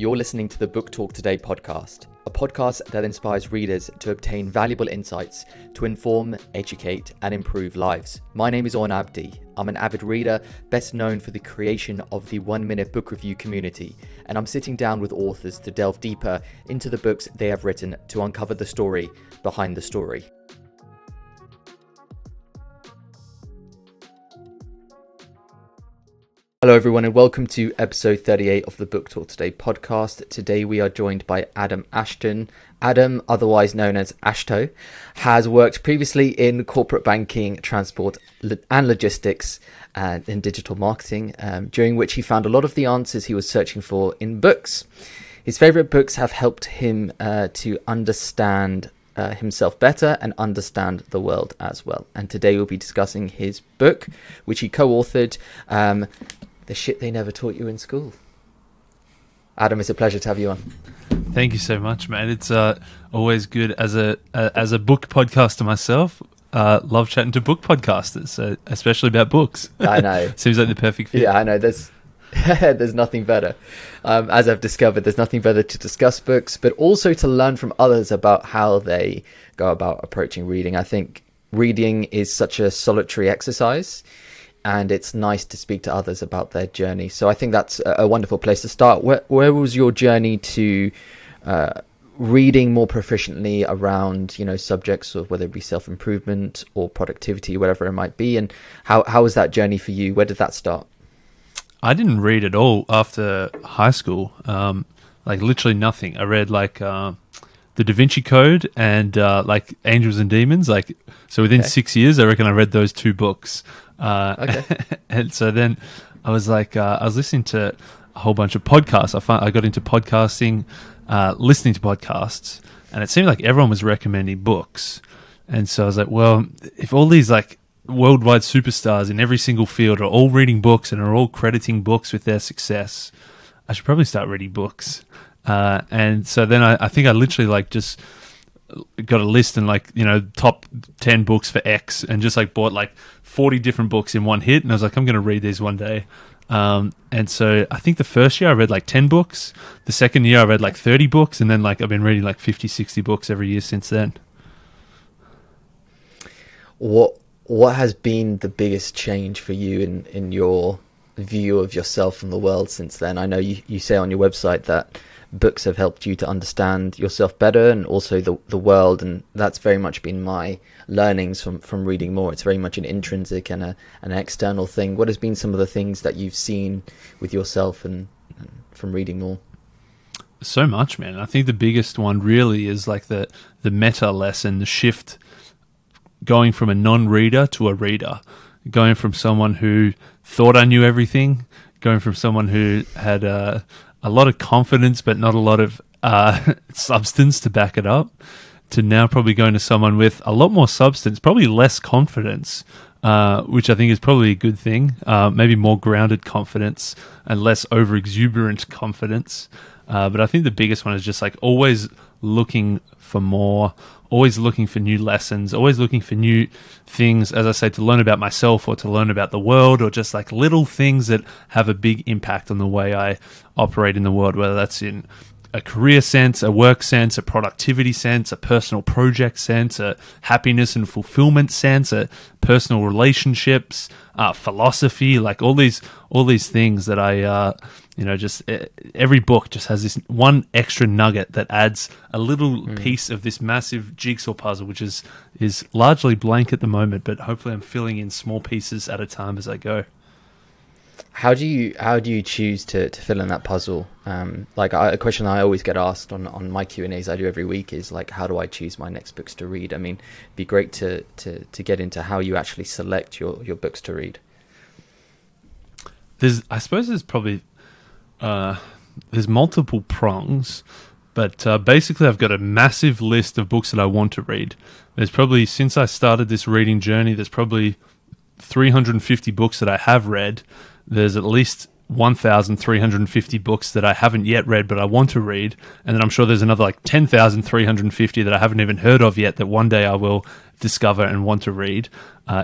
You're listening to the Book Talk Today podcast, a podcast that inspires readers to obtain valuable insights to inform, educate, and improve lives. My name is Abdi. I'm an avid reader, best known for the creation of the 1 Minute Book Review community, and I'm sitting down with authors to delve deeper into the books they have written to uncover the story behind the story. Hello everyone and welcome to episode 38 of the Book Talk Today podcast. Today we are joined by Adam Ashton. Adam, otherwise known as Ashto, has worked previously in corporate banking, transport and logistics and in digital marketing, during which he found a lot of the answers he was searching for in books. His favourite books have helped him to understand himself better and understand the world as well. And today we'll be discussing his book, which he co-authored, The Shit They Never Taught You in School. Adam, it's a pleasure to have you on. Thank you so much, man. It's always good as a book podcaster myself. Love chatting to book podcasters, especially about books. I know. Seems like the perfect fit. Yeah, I know. There's nothing better. As I've discovered, there's nothing better to discuss books, but also to learn from others about how they go about approaching reading. I think reading is such a solitary exercise, and it's nice to speak to others about their journey. So I think that's a wonderful place to start. Where was your journey to reading more proficiently around, subjects of whether it be self-improvement or productivity, whatever it might be? And how was that journey for you? Where did that start? I didn't read at all after high school. Literally nothing. I read The Da Vinci Code and Angels and Demons. So within 6 years, I reckon I read those two books. And so then I was I was listening to a whole bunch of podcasts. I got into podcasting, listening to podcasts, and it seemed like everyone was recommending books. And so I was like, well, if all these worldwide superstars in every single field are all reading books and are all crediting books with their success, I should probably start reading books. And so then I think I literally just got a list and top 10 books for X, and just bought 40 different books in one hit, and I was like, I'm going to read these one day. And so I think the first year I read 10 books. The second year I read 30 books, and then I've been reading 50, 60 books every year since then. What has been the biggest change for you in your view of yourself and the world since then? I know you say on your website that books have helped you to understand yourself better and also the world, and that's very much been my learnings from reading more. It's very much an intrinsic and an external thing. What has been some of the things that you've seen with yourself and from reading more? So much, man. I think the biggest one really is the meta lesson, the shift, going from a non-reader to a reader, going from someone who thought I knew everything, going from someone who had a lot of confidence but not a lot of substance to back it up, to now probably going to someone with a lot more substance, probably less confidence, which I think is probably a good thing, maybe more grounded confidence and less over-exuberant confidence. But I think the biggest one is just always looking for more, always looking for new lessons, always looking for new things, as I say, to learn about myself or to learn about the world, or just little things that have a big impact on the way I operate in the world, whether that's in a career sense, a work sense, a productivity sense, a personal project sense, a happiness and fulfillment sense, a personal relationships, philosophy, all these things that I every book just has this one extra nugget that adds a little piece of this massive jigsaw puzzle, which is largely blank at the moment, but hopefully I'm filling in small pieces at a time as I go. How do you choose to fill in that puzzle? A question I always get asked on my Q&As I do every week is how do I choose my next books to read? I mean, it'd be great to get into how you actually select your books to read. I suppose there's probably there's multiple prongs, but basically I've got a massive list of books that I want to read. There's probably, since I started this reading journey, there's probably 350 books that I have read. There's at least 1,350 books that I haven't yet read but I want to read, and then I'm sure there's another 10,350 that I haven't even heard of yet that one day I will discover and want to read,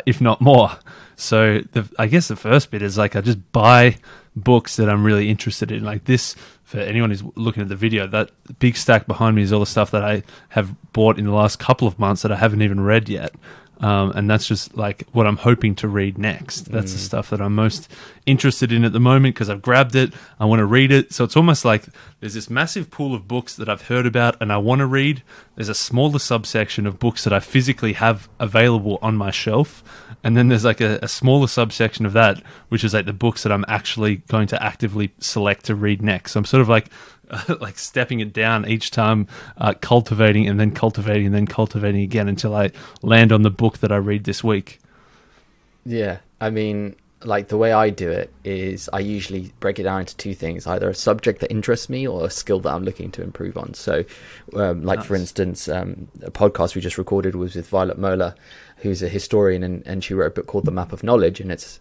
if not more. So I guess the first bit is I just buy books that I'm really interested in. Like this, for anyone who's looking at the video, that big stack behind me is all the stuff that I have bought in the last couple of months that I haven't even read yet. And that's just like what I'm hoping to read next. That's the stuff that I'm most interested in at the moment because I've grabbed it. I want to read it. So it's almost like there's this massive pool of books that I've heard about and I want to read. There's a smaller subsection of books that I physically have available on my shelf. And then there's like a smaller subsection of that, which is like the books that I'm actually going to actively select to read next. So I'm sort of like stepping it down each time, cultivating and then cultivating and then cultivating again until I land on the book that I read this week. Yeah, I mean, like the way I do it is I usually break it down into two things, either a subject that interests me or a skill that I'm looking to improve on. So like for instance, a podcast we just recorded was with Violet Mola, who's a historian, and she wrote a book called The Map of Knowledge, and it's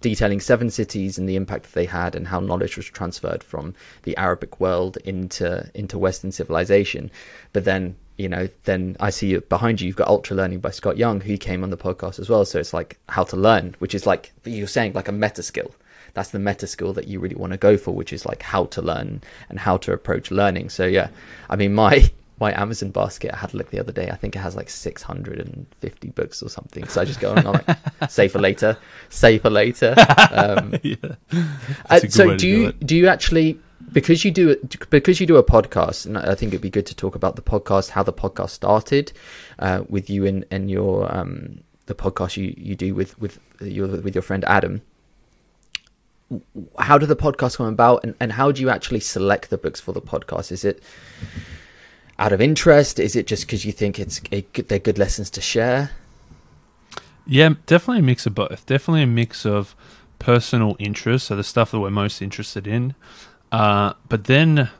detailing 7 cities and the impact that they had and how knowledge was transferred from the Arabic world into Western civilization. But then, you know, then I see behind you, you've got Ultralearning by Scott Young, who came on the podcast as well. So it's like how to learn, which is like you're saying, like a meta skill. That's the meta skill that you really want to go for, which is like how to learn and how to approach learning. So yeah, I mean, my Amazon basket, I had a look the other day, I think it has like 650 books or something. So I just go on, I'm like, save for later. Yeah. So do you actually, because you do a podcast, and I think it'd be good to talk about the podcast, how the podcast started with you and your the podcast you do with your friend Adam. How did the podcast come about, and how do you actually select the books for the podcast? Is it out of interest? Is it just because you think they're good lessons to share? Yeah, definitely a mix of both. Definitely a mix of personal interest, so the stuff that we're most interested in, but then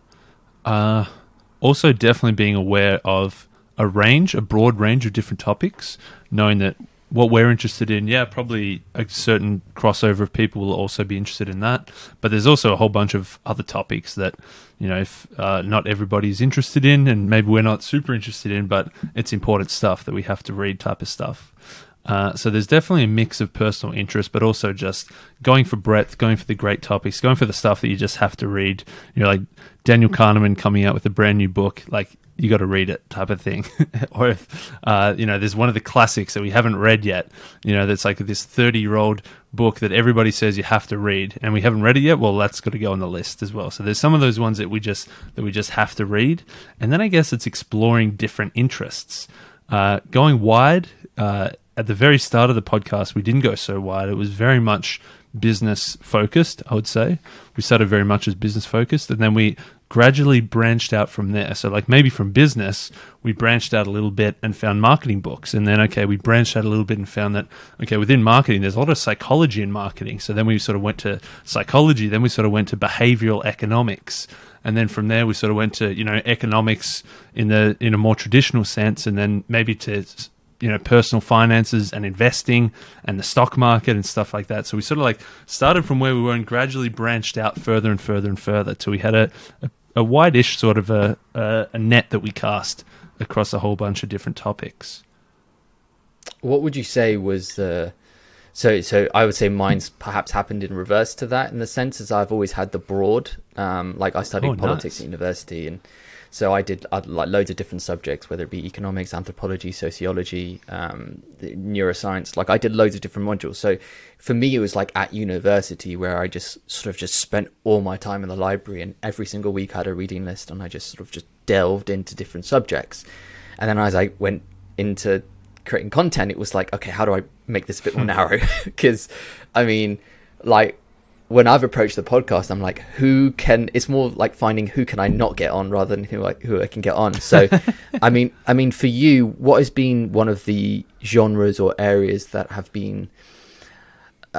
also definitely being aware of a broad range of different topics, knowing that what we're interested in, probably a certain crossover of people will also be interested in that. But there's also a whole bunch of other topics that, you know, if not everybody's interested in, and maybe we're not super interested in, but it's important stuff that we have to read type of stuff. So there's definitely a mix of personal interest, but also just going for breadth, going for the great topics, going for the stuff that you just have to read. You know, like Daniel Kahneman coming out with a brand new book, like, you got to read it type of thing. Or if, you know, there's one of the classics that we haven't read yet, you know, that's like this 30-year-old book that everybody says you have to read, and we haven't read it yet, well, that's got to go on the list as well. So there's some of those ones that we just have to read. And then I guess it's exploring different interests. Going wide, at the very start of the podcast, we didn't go so wide. It was very much business focused, I would say. We started very much as business focused, and then we gradually branched out from there. So like maybe from business, we branched out a little bit and found marketing books. And then, okay, we branched out a little bit and found that, okay, within marketing, there's a lot of psychology in marketing. So then we sort of went to psychology. Then we sort of went to behavioral economics. And then from there, we sort of went to, you know, economics in a more traditional sense. And then maybe to, you know, personal finances and investing and the stock market and stuff like that. So we sort of like started from where we were and gradually branched out further and further and further till we had a wide-ish sort of a net that we cast across a whole bunch of different topics. What would you say was so I would say mine's perhaps happened in reverse to that, in the sense as I've always had the broad, like I studied politics at university, and so I did like loads of different subjects, whether it be economics, anthropology, sociology, neuroscience. Like I did loads of different modules. So for me, it was like at university where I just spent all my time in the library, and every single week I had a reading list, and I just delved into different subjects. And then as I went into creating content, it was like, okay, how do I make this a bit more narrow? Because I mean, like, when I've approached the podcast, I'm like, it's more like finding who can I not get on rather than who I can get on. So, I mean, for you, what has been one of the genres or areas that have been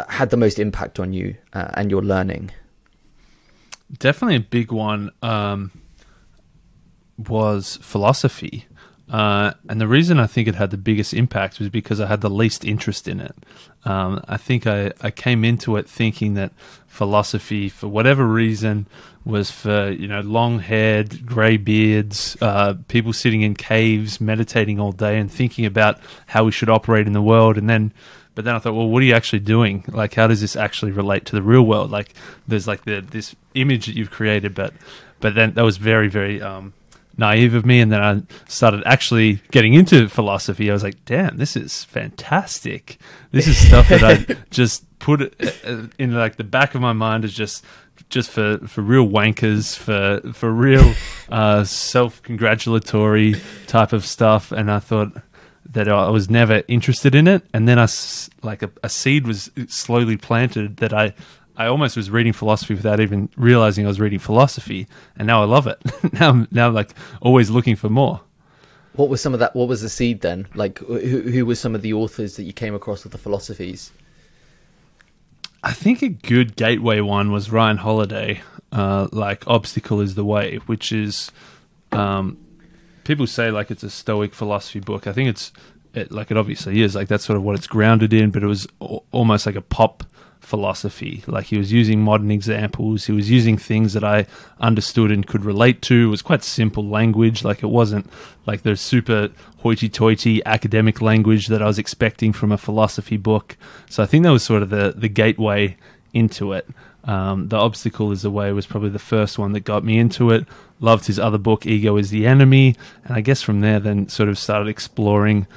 had the most impact on you and your learning? Definitely a big one was philosophy. And the reason I think it had the biggest impact was because I had the least interest in it. I think I came into it thinking that philosophy, for whatever reason, was for, you know, long-haired, grey beards, people sitting in caves, meditating all day and thinking about how we should operate in the world. And then But then I thought, well, what are you actually doing? Like, how does this actually relate to the real world? Like, there's like this image that you've created, but then that was very, very naive of me. And then I started actually getting into philosophy. I was like, damn, this is fantastic. This is stuff that I just put in like the back of my mind as just for real wankers, for real self-congratulatory type of stuff. And I thought that I was never interested in it. And then a seed was slowly planted that I almost was reading philosophy without even realizing I was reading philosophy. And now I love it. now I'm like always looking for more. What was some of that? What was the seed then? Like, who were some of the authors that you came across with the philosophies? I think a good gateway one was Ryan Holiday, like Obstacle is the Way, which is, people say like it's a Stoic philosophy book. I think it obviously is, like that's sort of what it's grounded in, but it was almost like a pop philosophy. Like he was using modern examples, he was using things that I understood and could relate to. It was quite simple language, like it wasn't like the super hoity-toity academic language that I was expecting from a philosophy book. So I think that was sort of the gateway into it. The Obstacle is the Way was probably the first one that got me into it. Loved his other book, Ego is the Enemy, and I guess from there then sort of started exploring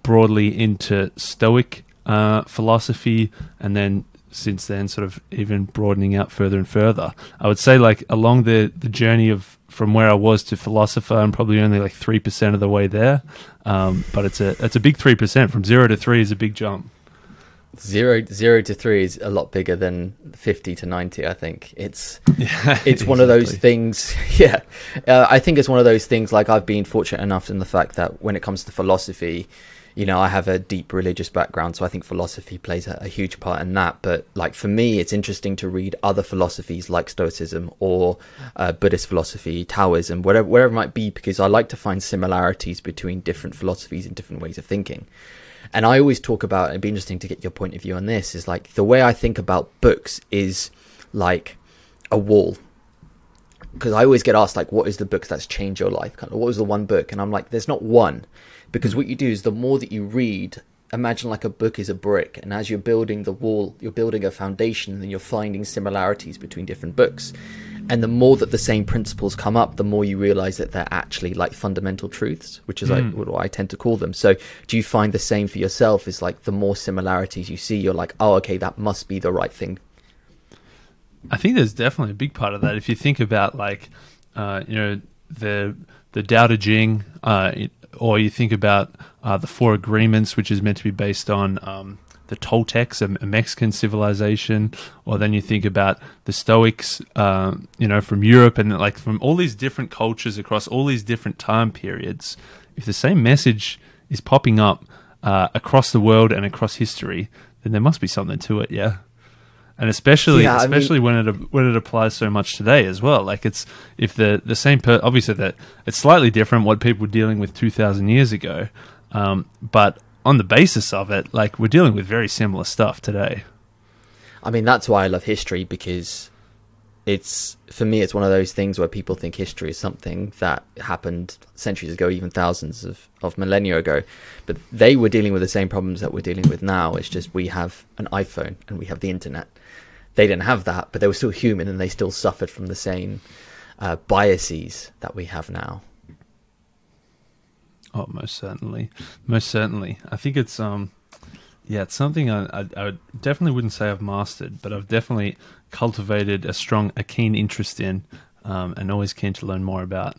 broadly into Stoic philosophy, and then since then sort of even broadening out further and further. I would say like along the journey of from where I was to philosopher, I'm probably only like 3% of the way there, but it's a big 3%. From 0 to 3 is a big jump. Zero to 3 is a lot bigger than 50 to 90. I think it's one of those things. Yeah, I think it's one of those things. Like I've been fortunate enough in the fact that when it comes to philosophy, you know, I have a deep religious background, so I think philosophy plays a huge part in that. But like for me, it's interesting to read other philosophies like Stoicism or Buddhist philosophy, Taoism, wherever it might be, because I like to find similarities between different philosophies and different ways of thinking. And I always talk about, it'd be interesting to get your point of view on this, is like the way I think about books is like a wall. Because I always get asked like, what is the book that's changed your life? Kind of, what was the one book? And I'm like, there's not one. Because what you do is the more that you read, imagine like a book is a brick, and as you're building the wall, you're building a foundation, and then you're finding similarities between different books. And the more that the same principles come up, the more you realize that they're actually like fundamental truths, which is like what I tend to call them. So do you find the same for yourself? Is like the more similarities you see, you're like, oh, okay, that must be the right thing. I think there's definitely a big part of that. If you think about like, you know, the Tao Te Ching, or you think about the Four Agreements, which is meant to be based on the Toltecs, a Mexican civilization, or then you think about the Stoics, you know, from Europe, and like from all these different cultures across all these different time periods. If the same message is popping up across the world and across history, then there must be something to it, yeah. And especially when it applies so much today as well. Like it's if the same obviously that it's slightly different what people were dealing with 2,000 years ago, but on the basis of it, like we're dealing with very similar stuff today. I mean, that's why I love history, because for me it's one of those things where people think history is something that happened centuries ago, even thousands of millennia ago, but they were dealing with the same problems that we're dealing with now. It's just we have an iPhone and we have the internet. They didn't have that, but they were still human, and they still suffered from the same biases that we have now. Oh, most certainly. I think it's it's something I definitely wouldn't say I've mastered, but I've definitely cultivated a keen interest in, and always keen to learn more about.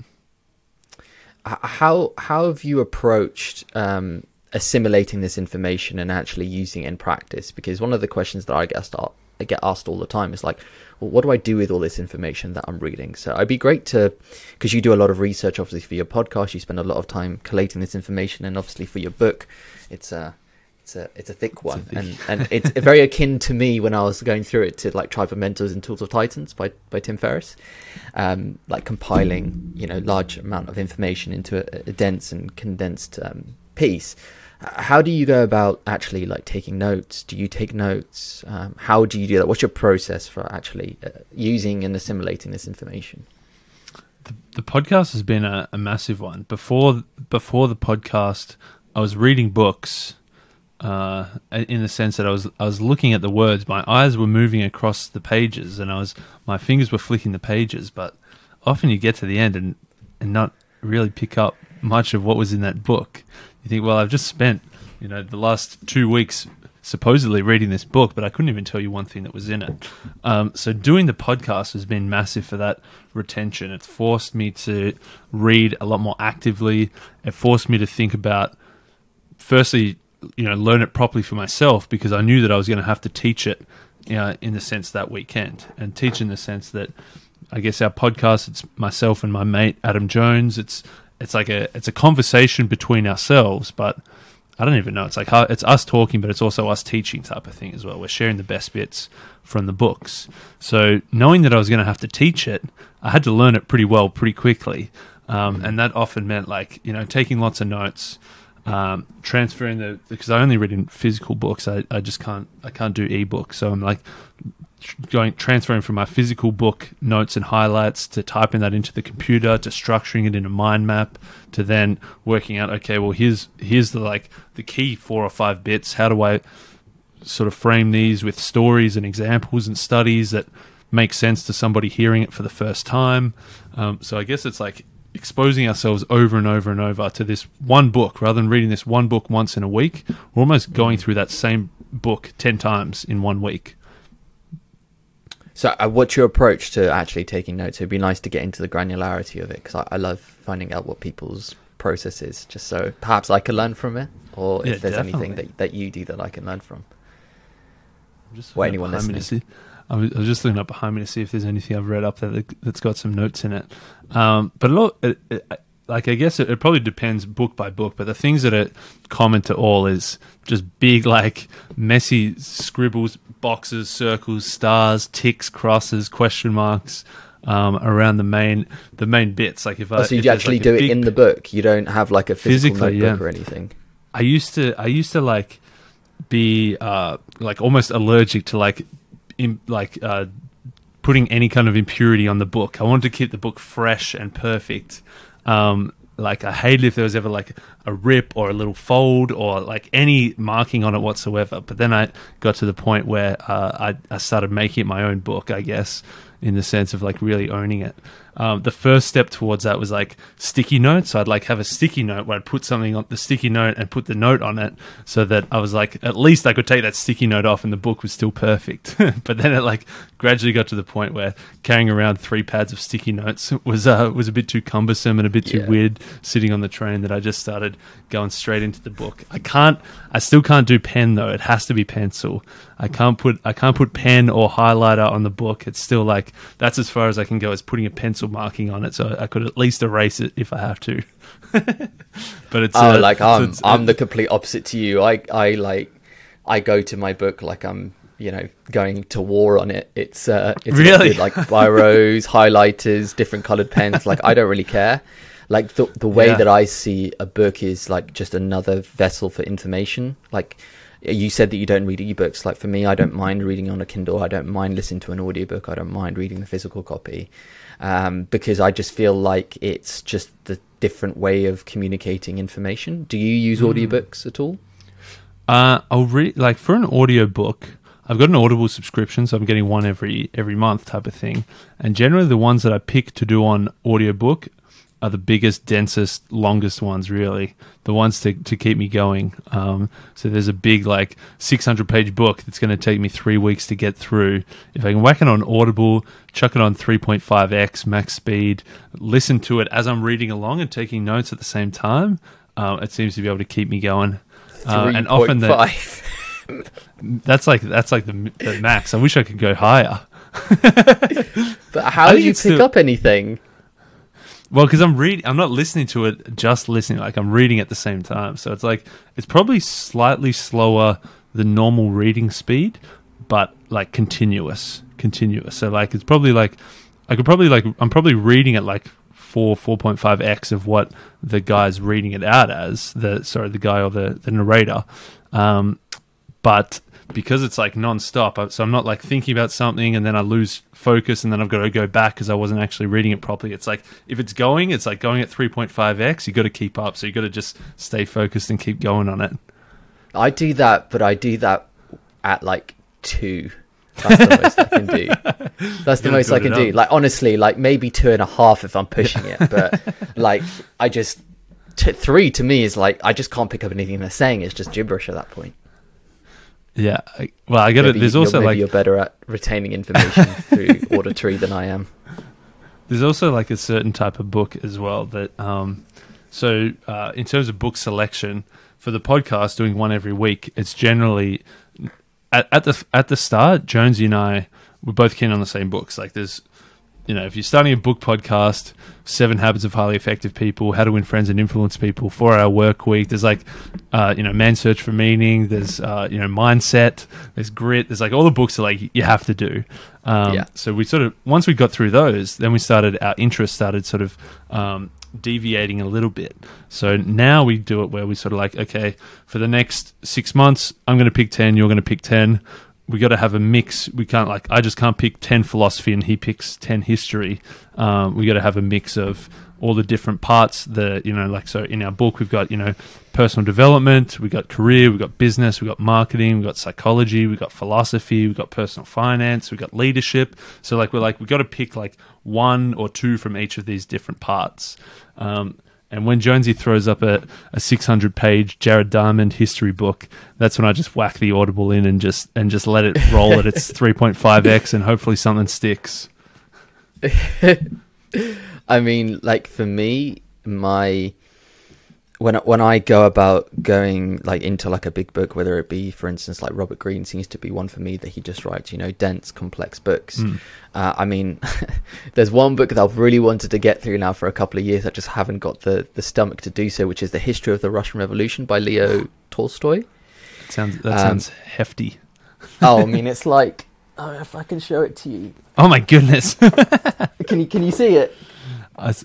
How have you approached assimilating this information and actually using it in practice? Because one of the questions that I get asked all the time is like, well, what do I do with all this information that I'm reading? So it'd be great to, because you do a lot of research, obviously for your podcast, you spend a lot of time collating this information, and obviously for your book, it's a thick one, and it's very akin to me when I was going through it to like Tribe of Mentors and Tools of Titans by Tim Ferriss, like compiling, you know, large amount of information into a dense and condensed piece. How do you go about actually like taking notes? Do you take notes? How do you do that? What's your process for actually using and assimilating this information? The podcast has been a massive one. Before the podcast, I was reading books in the sense that I was looking at the words. My eyes were moving across the pages, and my fingers were flicking the pages. But often you get to the end and not really pick up much of what was in that book. You think, well, I've just spent the last 2 weeks supposedly reading this book, but I couldn't even tell you one thing that was in it. So doing the podcast has been massive for that retention. It's forced me to read a lot more actively. It forced me to think about, firstly, learn it properly for myself, because I knew that I was going to have to teach it in the sense that weekend, and teach in the sense that, I guess, our podcast, it's myself and my mate Adam Jones. It's a conversation between ourselves, but I don't even know. It's like it's us talking, but it's also us teaching type of thing as well. We're sharing the best bits from the books. So knowing that I was going to have to teach it, I had to learn it pretty well, pretty quickly, and that often meant taking lots of notes. Transferring because I only read in physical books. I can't do ebooks. So I'm like transferring from my physical book notes and highlights to typing that into the computer, to structuring it in a mind map, to then working out, okay, well, here's the key 4 or 5 bits. How do I sort of frame these with stories and examples and studies that make sense to somebody hearing it for the first time? So I guess it's like exposing ourselves over and over and over to this one book, rather than reading this one book once in a week. We're almost going through that same book 10 times in 1 week. So what's your approach to actually taking notes? It'd be nice to get into the granularity of it, because I love finding out what people's process is, just so perhaps I can learn from it, or if there's anything that you do that I can learn from. Or anyone listening. I was just looking up behind me to see if there's anything I've read up there that's got some notes in it. But a lot, I guess it probably depends book by book, but the things that are common to all is just big, messy scribbles, boxes, circles, stars, ticks, crosses, question marks around the main bits. So you actually do it in the book. You don't have a physical notebook or anything. I used to be almost allergic to putting any kind of impurity on the book. I wanted to keep the book fresh and perfect. I hated if there was ever a rip or a little fold or any marking on it whatsoever. But then I got to the point where I started making it my own book, I guess, in the sense of really owning it. The first step towards that was sticky notes. So I'd have a sticky note where I'd put something on the sticky note and put the note on it, so that I was at least I could take that sticky note off and the book was still perfect. But then it gradually got to the point where carrying around 3 pads of sticky notes was a bit too cumbersome and a bit too weird sitting on the train, that I just started going straight into the book. I still can't do pen though. It has to be pencil. I can't put pen or highlighter on the book. It's still that's as far as I can go, is putting a pencil marking on it, so I could at least erase it if I have to. But it's I'm the complete opposite to you. I go to my book I'm going to war on it. It's really good, biros, highlighters, different colored pens. I don't really care. The way that I see a book is just another vessel for information. You said that you don't read ebooks. For me, I don't mind reading on a Kindle. I don't mind listening to an audiobook. I don't mind reading the physical copy, because I just feel it's just the different way of communicating information. Do you use audiobooks at all? I'll read for an audiobook. I've got an Audible subscription, so I'm getting one every month type of thing. And generally, the ones that I pick to do on audiobook are the biggest, densest, longest ones, really. The ones to keep me going. So there's a big, 600-page book that's going to take me 3 weeks to get through. If I can whack it on Audible, chuck it on 3.5x max speed, listen to it as I'm reading along and taking notes at the same time, it seems to be able to keep me going. And often that's the max. I wish I could go higher. But how do you pick up anything? Well, because I'm not listening to it, just listening. I'm reading at the same time. So it's probably slightly slower than normal reading speed, but continuous. So it's probably I'm probably reading at 4.5x of what the guy's reading it out as, the guy or the narrator. But because it's non-stop, so I'm not thinking about something and then I lose focus and then I've got to go back because I wasn't actually reading it properly. It's if it's going, going at 3.5x, you got to keep up. So you got to just stay focused and keep going on it. I do that, but I do that at like 2. That's the most I can do. That's the most I can do. Like, honestly, like maybe 2.5 if I'm pushing it. But like, I just 3 to me is like, I just can't pick up anything they're saying. It's just gibberish at that point. Yeah. Well, I get it. There's also maybe you're better at retaining information through auditory than I am. There's also like a certain type of book as well that, in terms of book selection for the podcast, doing one every week, it's generally at the start, Jonesy and I were both keen on the same books. Like there's, if you're starting a book podcast, 7 Habits of Highly Effective People, How to Win Friends and Influence People, 4-Hour Work Week. There's like, Man's Search for Meaning. There's, Mindset. There's Grit. There's like all the books that like you have to do. So we sort of, once we got through those, then our interest started sort of deviating a little bit. So now we do it where we sort of like, okay, for the next 6 months, I'm going to pick 10, you're going to pick 10. We got to have a mix. We can't I just can't pick 10 philosophy and he picks 10 history. We got to have a mix of all the different parts that, so in our book, we've got, personal development, we've got career, we've got business, we've got marketing, we've got psychology, we've got philosophy, we've got personal finance, we've got leadership. So we've got to pick 1 or 2 from each of these different parts. And when Jonesy throws up a 600-page Jared Diamond history book, that's when I just whack the Audible in and just let it roll at its 3.5x and hopefully something sticks. I mean, for me, when I go about going into a big book, whether it be, for instance, like Robert Greene seems to be one for me that he just writes, dense, complex books. I mean, there's one book that I've really wanted to get through now for a couple of years. I just haven't got the stomach to do so, which is The History of the Russian Revolution by Leo Tolstoy. That sounds hefty. I mean, it's like, if I can show it to you. Oh my goodness! Can you see it? Is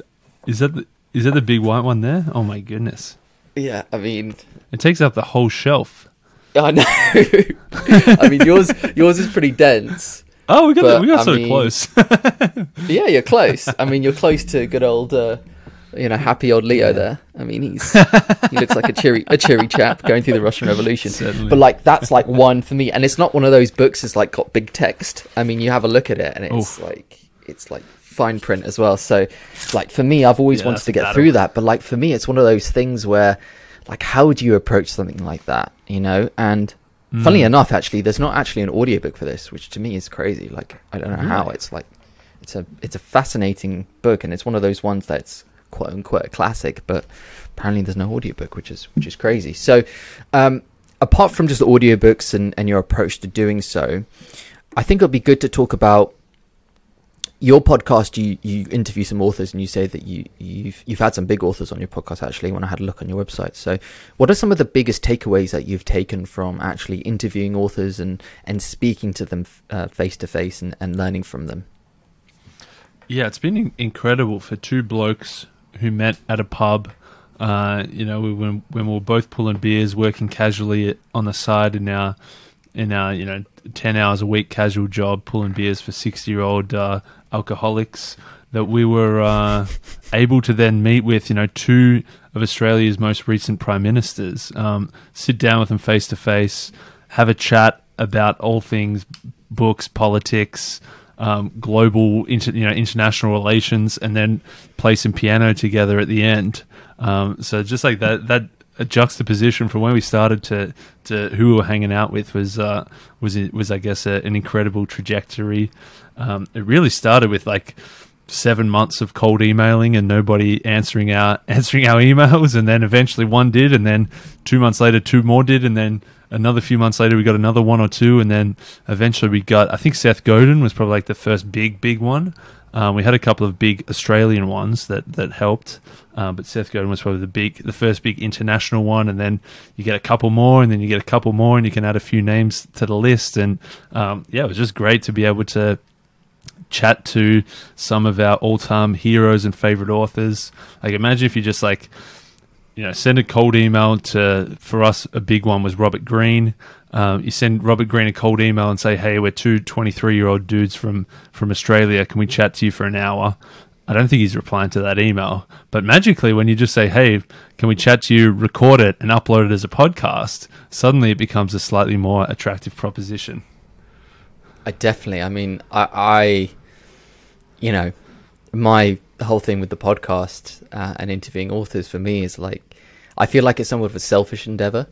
that the big white one there? Oh my goodness! Yeah, I mean, it takes up the whole shelf. I know. I mean, yours is pretty dense. Oh, we got so close. Yeah, you're close. I mean, you're close to good old, happy old Leo there. I mean, he looks like a cheery chap going through the Russian Revolution. Certainly. But that's one for me, and it's not one of those books that's got big text. I mean, you have a look at it, and it's like fine print as well. So for me, I've always wanted to get through that, but for me, it's one of those things where how would you approach something like that, and funnily enough, actually, there's not actually an audiobook for this, which to me is crazy. I don't know how. It's it's a fascinating book, and it's one of those ones that's quote unquote a classic, but apparently there's no audiobook, which is crazy. So apart from just audiobooks and your approach to doing so, I think it'd be good to talk about your podcast. You interview some authors, and you say that you've had some big authors on your podcast, actually, when I had a look on your website. So what are some of the biggest takeaways that you've taken from actually interviewing authors and speaking to them face to face and learning from them? Yeah, it's been incredible for 2 blokes who met at a pub. When we were both pulling beers, working casually on the side in our 10 hours a week casual job, pulling beers for 60-year-old alcoholics, that we were able to then meet with 2 of Australia's most recent prime ministers, sit down with them face to face, have a chat about all things books, politics, global international relations, and then play some piano together at the end. So just like that a juxtaposition from when we started to who we were hanging out with was I guess an incredible trajectory. It really started with 7 months of cold emailing and nobody answering our emails, and then eventually one did, and then 2 months later 2 more did, and then another few months later we got another 1 or 2, and then eventually we got, I think Seth Godin was probably the first big one. We had a couple of big Australian ones that helped, but Seth Godin was probably the first big international one, and then you get a couple more, and then you get a couple more, and you can add a few names to the list, and it was just great to be able to chat to some of our all-time heroes and favorite authors. Imagine if you just send a cold email for us, a big one was Robert Greene. You send Robert Greene a cold email and say, hey, we're 2 23-year-old dudes from Australia. Can we chat to you for an hour? I don't think he's replying to that email. But magically, when you just say, hey, can we chat to you, record it, and upload it as a podcast, suddenly it becomes a slightly more attractive proposition. I mean, I you know, my whole thing with the podcast and interviewing authors for me is like, I feel like it's somewhat of a selfish endeavor,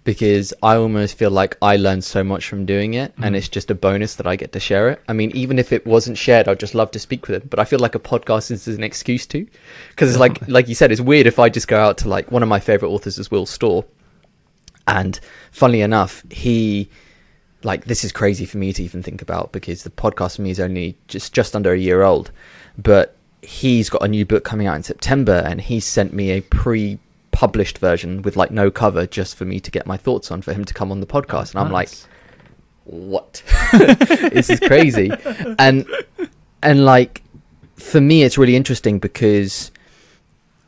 because I almost feel like I learned so much from doing it, and it's just a bonus that I get to share it. I mean, even if it wasn't shared, I'd just love to speak with them. But I feel like a podcast is an excuse to, because it's like you said, it's weird if I just go out to, like, one of my favorite authors is Will Storr, and funnily enough, he, like, this is crazy for me to even think about, because the podcast for me is only just under a year old, but he's got a new book coming out in September, and he sent me a published version with, like, no cover, just for me to get my thoughts on, for him to come on the podcast. And I'm like, what? This is crazy. And like, for me, it's really interesting, because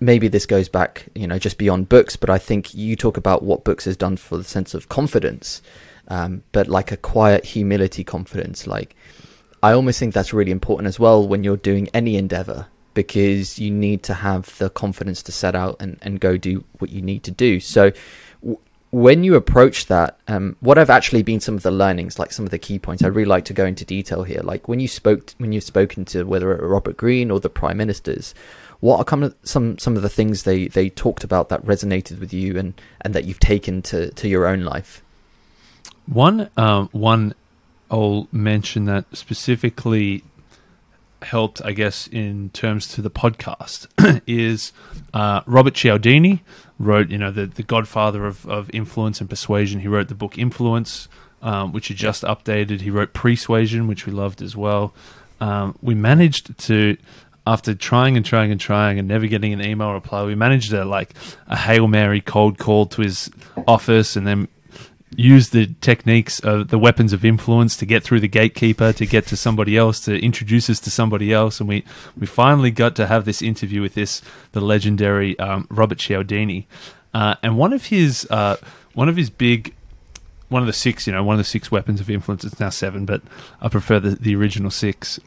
maybe this goes back, you know, just beyond books, but I think you talk about what books has done for the sense of confidence, but like a quiet humility confidence. Like, I almost think that's really important as well when you're doing any endeavor, because you need to have the confidence to set out and go do what you need to do. So when you approach that, what have actually been some of the learnings, like some of the key points? I'd really like to go into detail here. Like, when you've spoken to whether Robert Greene or the prime ministers, what are some of the things they talked about that resonated with you and that you've taken to your own life? One I'll mention that specifically helped, I guess, in terms to the podcast is Robert Cialdini wrote, you know, the godfather of influence and persuasion. He wrote the book Influence, which he just updated. He wrote Persuasion, which we loved as well. We managed to, after trying and never getting an email reply, we managed to, like, a Hail Mary cold call to his office, and then use the techniques of the weapons of influence to get through the gatekeeper, to get to somebody else, to introduce us to somebody else. And we finally got to have this interview with the legendary Robert Cialdini. And one of the six weapons of influence, it's now 7, but I prefer the original 6,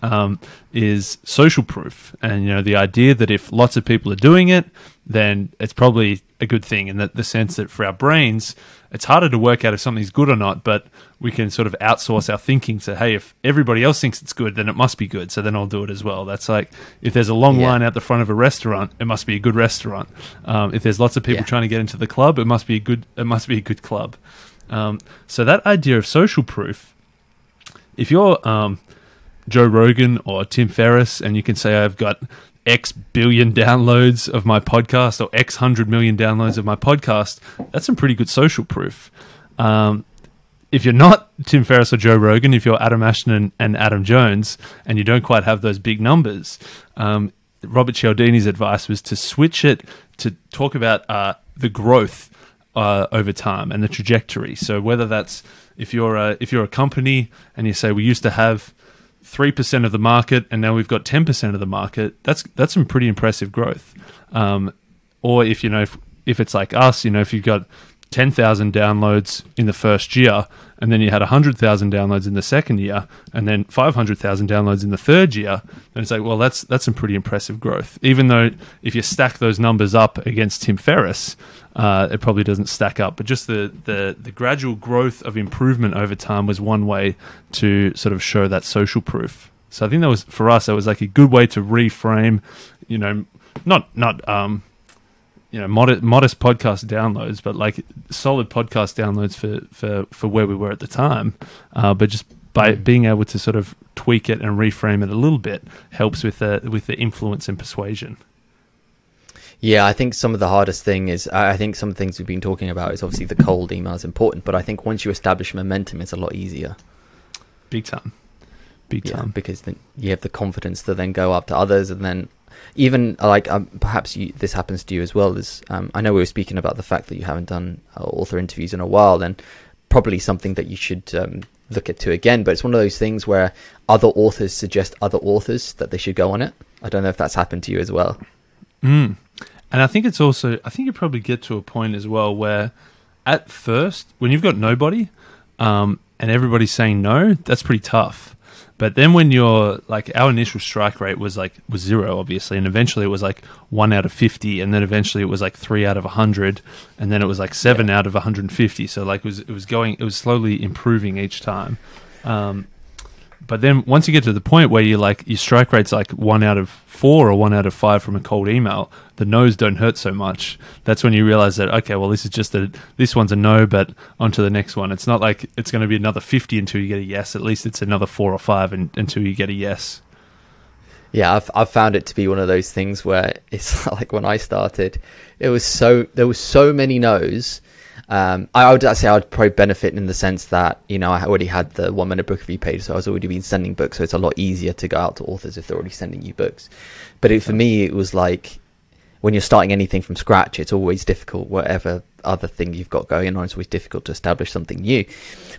is social proof. And, you know, the idea that if lots of people are doing it, then it's probably a good thing. And that the sense that for our brains, it's harder to work out if something's good or not, but we can sort of outsource our thinking to, hey, if everybody else thinks it's good, then it must be good, so then I'll do it as well. That's like, if there's a long line out the front of a restaurant, it must be a good restaurant. If there's lots of people trying to get into the club, it must be a good club. So that idea of social proof, if you're Joe Rogan or Tim Ferriss, and you can say, I've got X billion downloads of my podcast or X 100 million downloads of my podcast, that's some pretty good social proof. If you're not Tim Ferriss or Joe Rogan, if you're Adam Ashton and Adam Jones, and you don't quite have those big numbers, Robert Cialdini's advice was to switch it to talk about the growth over time and the trajectory. So whether that's, if you're a company and you say, we used to have 3% of the market and now we've got 10% of the market, that's some pretty impressive growth. Or if it's like us, you know, if you've got 10,000 downloads in the first year, and then you had 100,000 downloads in the second year, and then 500,000 downloads in the third year, then it's like, well, that's some pretty impressive growth. Even though if you stack those numbers up against Tim Ferriss, it probably doesn't stack up. But just the gradual growth of improvement over time was one way to sort of show that social proof. So I think that was, for us, that was like a good way to reframe, you know, not modest podcast downloads, but like solid podcast downloads for where we were at the time. But just by being able to sort of tweak it and reframe it a little bit helps with the influence and persuasion. Yeah, I think some of the hardest thing is, I think some things we've been talking about is obviously the cold email is important, but I think once you establish momentum, it's a lot easier. Big time. Because then you have the confidence to then go up to others, and then even like perhaps this happens to you as well. Is I know we were speaking about the fact that you haven't done author interviews in a while, and probably something that you should look at again. But it's one of those things where other authors suggest other authors that they should go on it. I don't know if that's happened to you as well. And I think it's also, I think you probably get to a point as well where at first, when you've got nobody and everybody's saying no, that's pretty tough. But then when you're like, our initial strike rate was 0, obviously, and eventually it was like 1 out of 50, and then eventually it was like 3 out of 100, and then it was like 7 out of 150. So like it was slowly improving each time. But then once you get to the point where you like your strike rate's like 1 out of 4 or 1 out of 5 from a cold email, the no's don't hurt so much. That's when you realize that, okay, well, this one's a no, but on to the next one. It's not like it's going to be another 50 until you get a yes. At least it's another 4 or 5 until you get a yes. Yeah, I've found it to be one of those things where it's like when I started, there was so many no's. I would say I would probably benefit in the sense that, you know, I already had the 1 minute book review page, so I was already been sending books, so it's a lot easier to go out to authors if they're already sending you books. But for me, it was like when you're starting anything from scratch, it's always difficult. Whatever other thing you've got going on, it's always difficult to establish something new.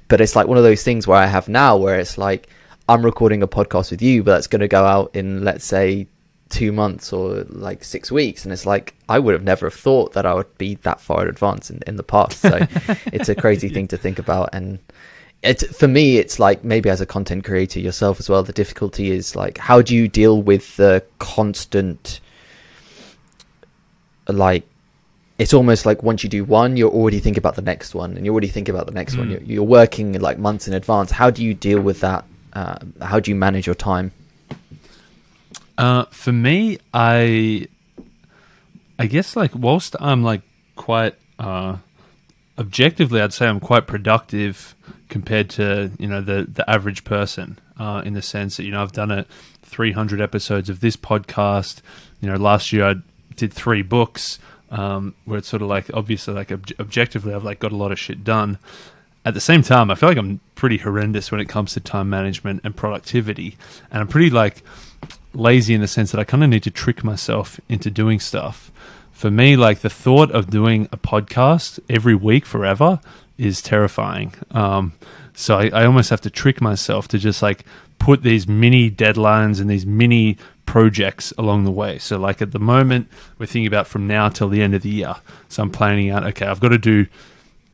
But it's like one of those things where I have now, where it's like I'm recording a podcast with you, but it's going to go out in, let's say, 2 months or like 6 weeks, and it's like I would have never have thought that I would be that far in advance in the past. So it's a crazy thing to think about. And for me, it's like, maybe as a content creator yourself as well, the difficulty is like, how do you deal with the constant, like, it's almost like once you do one, you're already thinking about the next one, and you already think about the next one. You're working like months in advance. How do you deal with that? How do you manage your time? For me, I guess, like, whilst I'm like quite objectively, I'd say I'm quite productive compared to, you know, the average person, in the sense that, you know, I've done 300 episodes of this podcast. You know, last year I did 3 books, where it's sort of like, obviously, like objectively, I've like got a lot of shit done. At the same time, I feel like I'm pretty horrendous when it comes to time management and productivity, and I'm pretty like lazy in the sense that I kind of need to trick myself into doing stuff. For me, like, the thought of doing a podcast every week forever is terrifying. So I almost have to trick myself to just like put these mini deadlines and these mini projects along the way. So like at the moment, we're thinking about from now till the end of the year. So I'm planning out, okay, I've got to do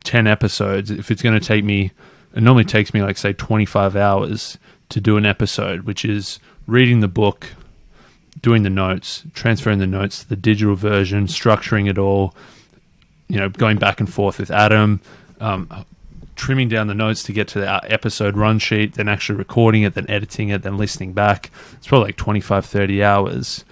10 episodes. If it's going to take me, it normally takes me like, say, 25 hours to do an episode, which is reading the book, doing the notes, transferring the notes to the digital version, structuring it all, you know, going back and forth with Adam, trimming down the notes to get to our episode run sheet, then actually recording it, then editing it, then listening back. It's probably like 25, 30 hours.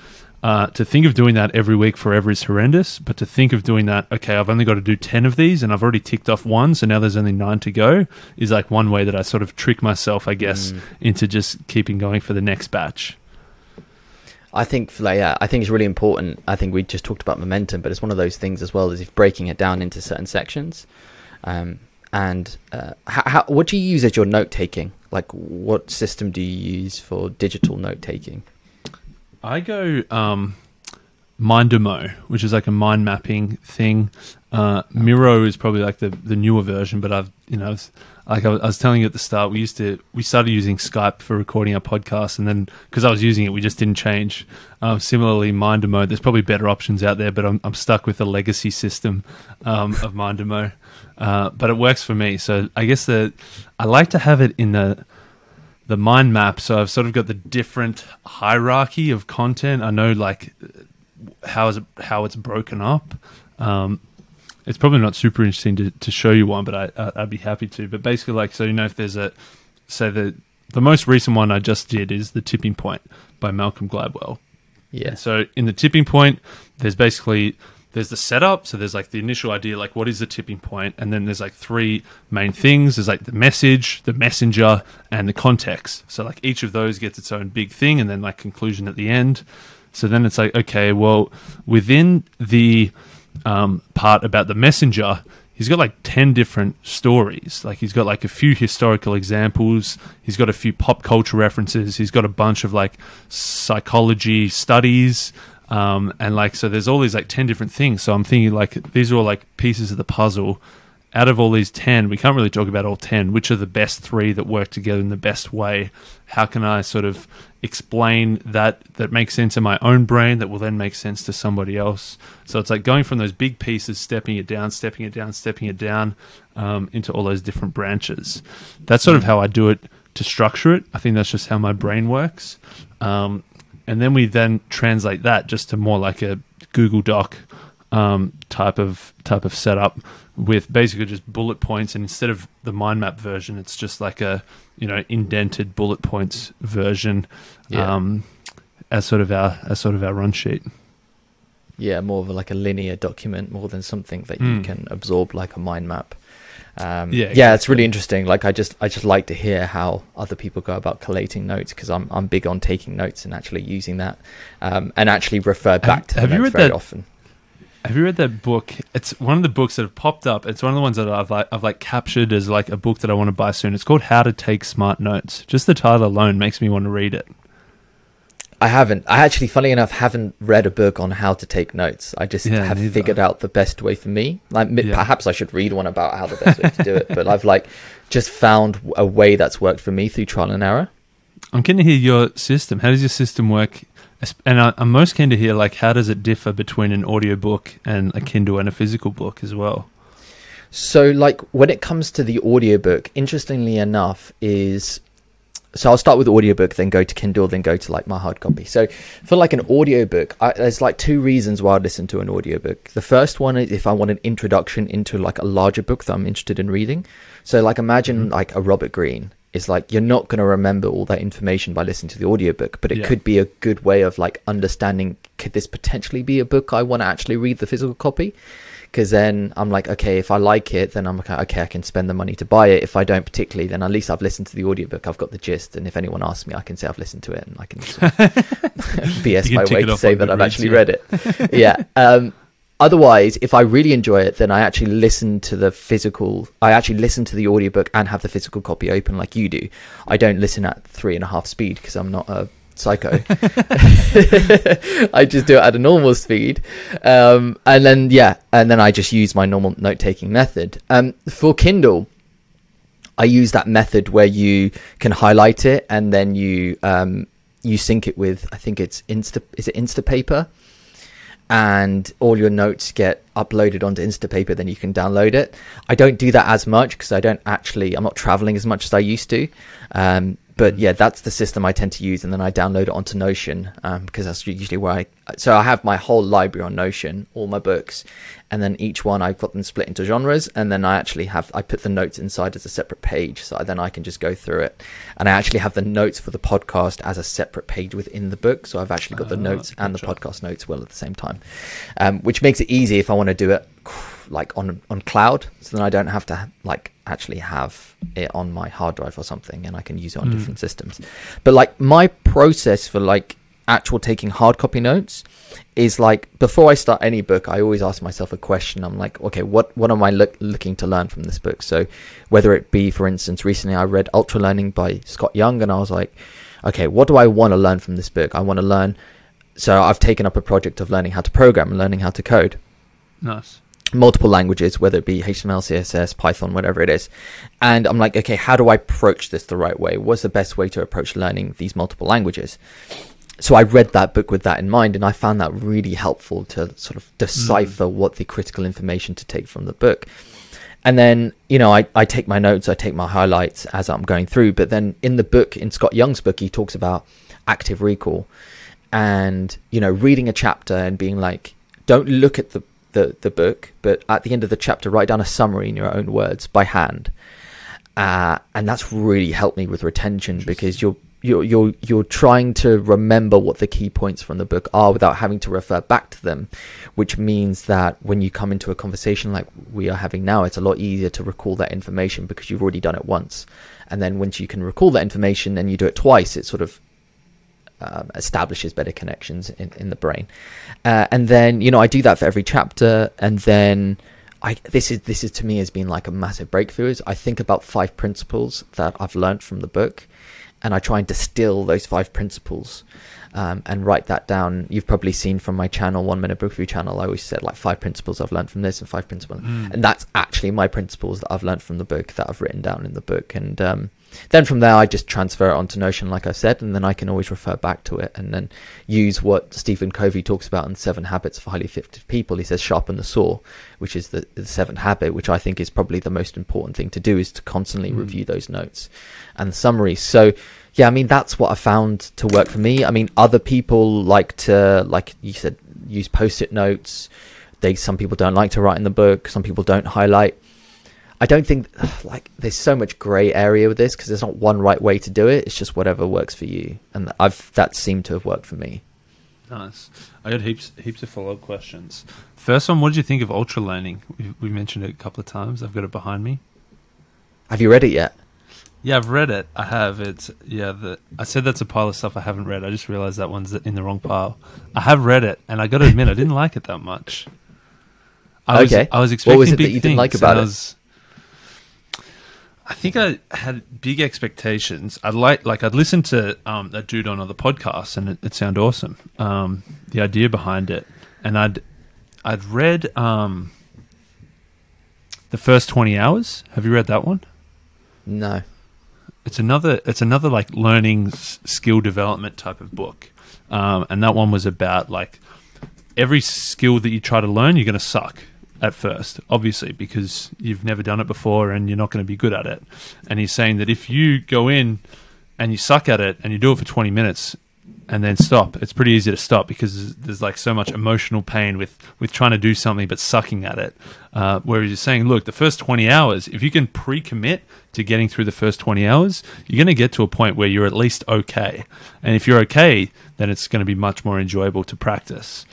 To think of doing that every week forever is horrendous, but to think of doing that, okay, I've only got to do 10 of these and I've already ticked off 1, so now there's only 9 to go, is like one way that I sort of trick myself, I guess, into just keeping going for the next batch. I think, like, yeah, I think it's really important. I think we just talked about momentum, but it's one of those things as well, as if breaking it down into certain sections. What do you use as your note taking? Like, what system do you use for digital note taking? I go Mindomo, which is like a mind mapping thing. Miro is probably like the newer version, but I've, you know, like I was telling you at the start, we started using Skype for recording our podcast, and then because I was using it, we just didn't change. Similarly, Mindomo, there's probably better options out there, but I'm stuck with the legacy system of Mindomo. But it works for me. So I guess I like to have it in the mind map. So I've sort of got the different hierarchy of content. I know like how it's broken up. It's probably not super interesting to show you one, but I'd be happy to. But basically, like, so, you know, if there's the most recent one I just did is The Tipping Point by Malcolm Gladwell. Yeah. And so in The Tipping Point, there's the setup. So there's like the initial idea, like what is the tipping point? And then there's like 3 main things. There's like the message, the messenger, and the context. So like each of those gets its own big thing, and then like conclusion at the end. So then it's like, okay, well, within the part about the messenger, he's got like 10 different stories. Like he's got like a few historical examples. He's got a few pop culture references. He's got a bunch of like psychology studies. And like, so there's all these like 10 different things. So I'm thinking like, these are all like pieces of the puzzle. Out of all these 10, we can't really talk about all 10. Which are the best 3 that work together in the best way? How can I sort of explain that makes sense in my own brain that will then make sense to somebody else? So it's like going from those big pieces, stepping it down into all those different branches. That's sort of how I do it to structure it. I think that's just how my brain works. And then we then translate that just to more like a Google Doc type of setup with basically just bullet points. And instead of the mind map version, it's just like a, indented bullet points version as sort of our run sheet. Yeah, more of like a linear document more than something that you can absorb like a mind map. It's really interesting. Like I just like to hear how other people go about collating notes, because I'm big on taking notes and actually using that and actually refer back to the notes very often. Have you read that book? It's one of the books that have popped up. It's one of the ones that I've captured as like a book that I want to buy soon. It's called How to Take Smart Notes. Just the title alone makes me want to read it. I haven't. I actually, funny enough, haven't read a book on how to take notes. I just have figured out the best way for me. Perhaps I should read one about how the best way to do it. But I've just found a way that's worked for me through trial and error. I'm keen to hear your system. How does your system work? And I'm most keen to hear how does it differ between an audiobook and a Kindle and a physical book as well? So when it comes to the audiobook, interestingly enough, so I'll start with audiobook, then go to Kindle, then go to my hard copy. So for an audiobook, there's two reasons why I listen to an audiobook. The first one is if I want an introduction into a larger book that I'm interested in reading. So imagine a Robert Greene. It's you're not going to remember all that information by listening to the audiobook, but it could be a good way of understanding, could this potentially be a book I want to actually read the physical copy? Because then I'm okay, if I like it, then I'm okay, I can spend the money to buy it. If I don't particularly, then at least I've listened to the audiobook, I've got the gist, and if anyone asks me, I can say I've listened to it, and I can BS my way to say that I've actually read it. Otherwise, if I really enjoy it, then I actually listen to the audiobook and have the physical copy open like you do. I don't listen at 3.5 speed because I'm not a psycho. I just do it at a normal speed. And then I just use my normal note-taking method. For Kindle, I use that method where you can highlight it and then you sync it with, I think it's Instapaper, and all your notes get uploaded onto Instapaper, then you can download it. I don't do that as much because I'm not traveling as much as I used to. But yeah, that's the system I tend to use, and then I download it onto Notion because that's usually where I have my whole library on Notion, all my books, and then each one I've got them split into genres, and then I put the notes inside as a separate page, so then I can just go through it. And I actually have the notes for the podcast as a separate page within the book, so I've actually got the notes and the podcast notes at the same time, which makes it easy if I want to do it on cloud, so then I don't have to actually have it on my hard drive or something, and I can use it on different systems. But my process for actual taking hard copy notes is before I start any book, I always ask myself a question. I'm okay, what am I looking to learn from this book? So whether it be, for instance, recently I read Ultralearning by Scott Young, and I was okay, what do I want to learn from this book? I want to learn, so I've taken up a project of learning how to program and learning how to code. Nice. Multiple languages, whether it be HTML, CSS, Python, whatever it is. And I'm okay, how do I approach this the right way? What's the best way to approach learning these multiple languages? So I read that book with that in mind, and I found that really helpful to sort of decipher what the critical information to take from the book. And then, I take my notes, I take my highlights as I'm going through. But then in the book, in Scott Young's book, he talks about active recall and, reading a chapter and being don't look at the book, but at the end of the chapter, write down a summary in your own words by hand, and that's really helped me with retention, because you're trying to remember what the key points from the book are without having to refer back to them, which means that when you come into a conversation like we are having now, it's a lot easier to recall that information because you've already done it once. And then once you can recall that information and you do it twice, it sort of establishes better connections in the brain. And then I do that for every chapter, and then this is to me has been a massive breakthrough. Is I think about 5 principles that I've learned from the book, and I try and distill those 5 principles and write that down. You've probably seen from my channel, 1 Minute Book Review channel, I always said 5 principles I've learned from this and 5 principles, and that's actually my principles that I've learned from the book that I've written down in the book. And then from there I just transfer it onto Notion, like I said, and then I can always refer back to it and then use what Stephen Covey talks about in 7 Habits of Highly Effective People. He says sharpen the saw, which is the 7th habit, which I think is probably the most important thing to do, is to constantly review those notes and the summaries. So yeah, I mean, that's what I found to work for me. I mean, other people like to, like you said, use post-it notes. Some people don't like to write in the book. Some people don't highlight. I don't think, like, there's so much gray area with this because there's not one right way to do it. It's just whatever works for you. And that seemed to have worked for me. Nice. I got heaps of follow-up questions. First one, what did you think of Ultralearning? We mentioned it a couple of times. I've got it behind me. Have you read it yet? Yeah, I've read it. I have. I said that's a pile of stuff I haven't read. I just realized that one's in the wrong pile. I have read it, and I got to admit, I didn't like it that much. I was expecting what was it big that you things, didn't like about it? I think I had big expectations. I'd listened to that dude on other podcasts, and it sounded awesome. The idea behind it, and I'd read The First 20 Hours. Have you read that one? No. It's another like learning skill development type of book, and that one was about like every skill that you try to learn, you're going to suck at first, obviously, because you've never done it before and you're not going to be good at it. And he's saying that if you go in and you suck at it and you do it for 20 minutes and then stop, it's pretty easy to stop because there's like so much emotional pain with trying to do something but sucking at it. Whereas you're saying, look, the first 20 hours, if you can pre-commit to getting through the first 20 hours, you're going to get to a point where you're at least okay. And if you're okay, then it's going to be much more enjoyable to practice.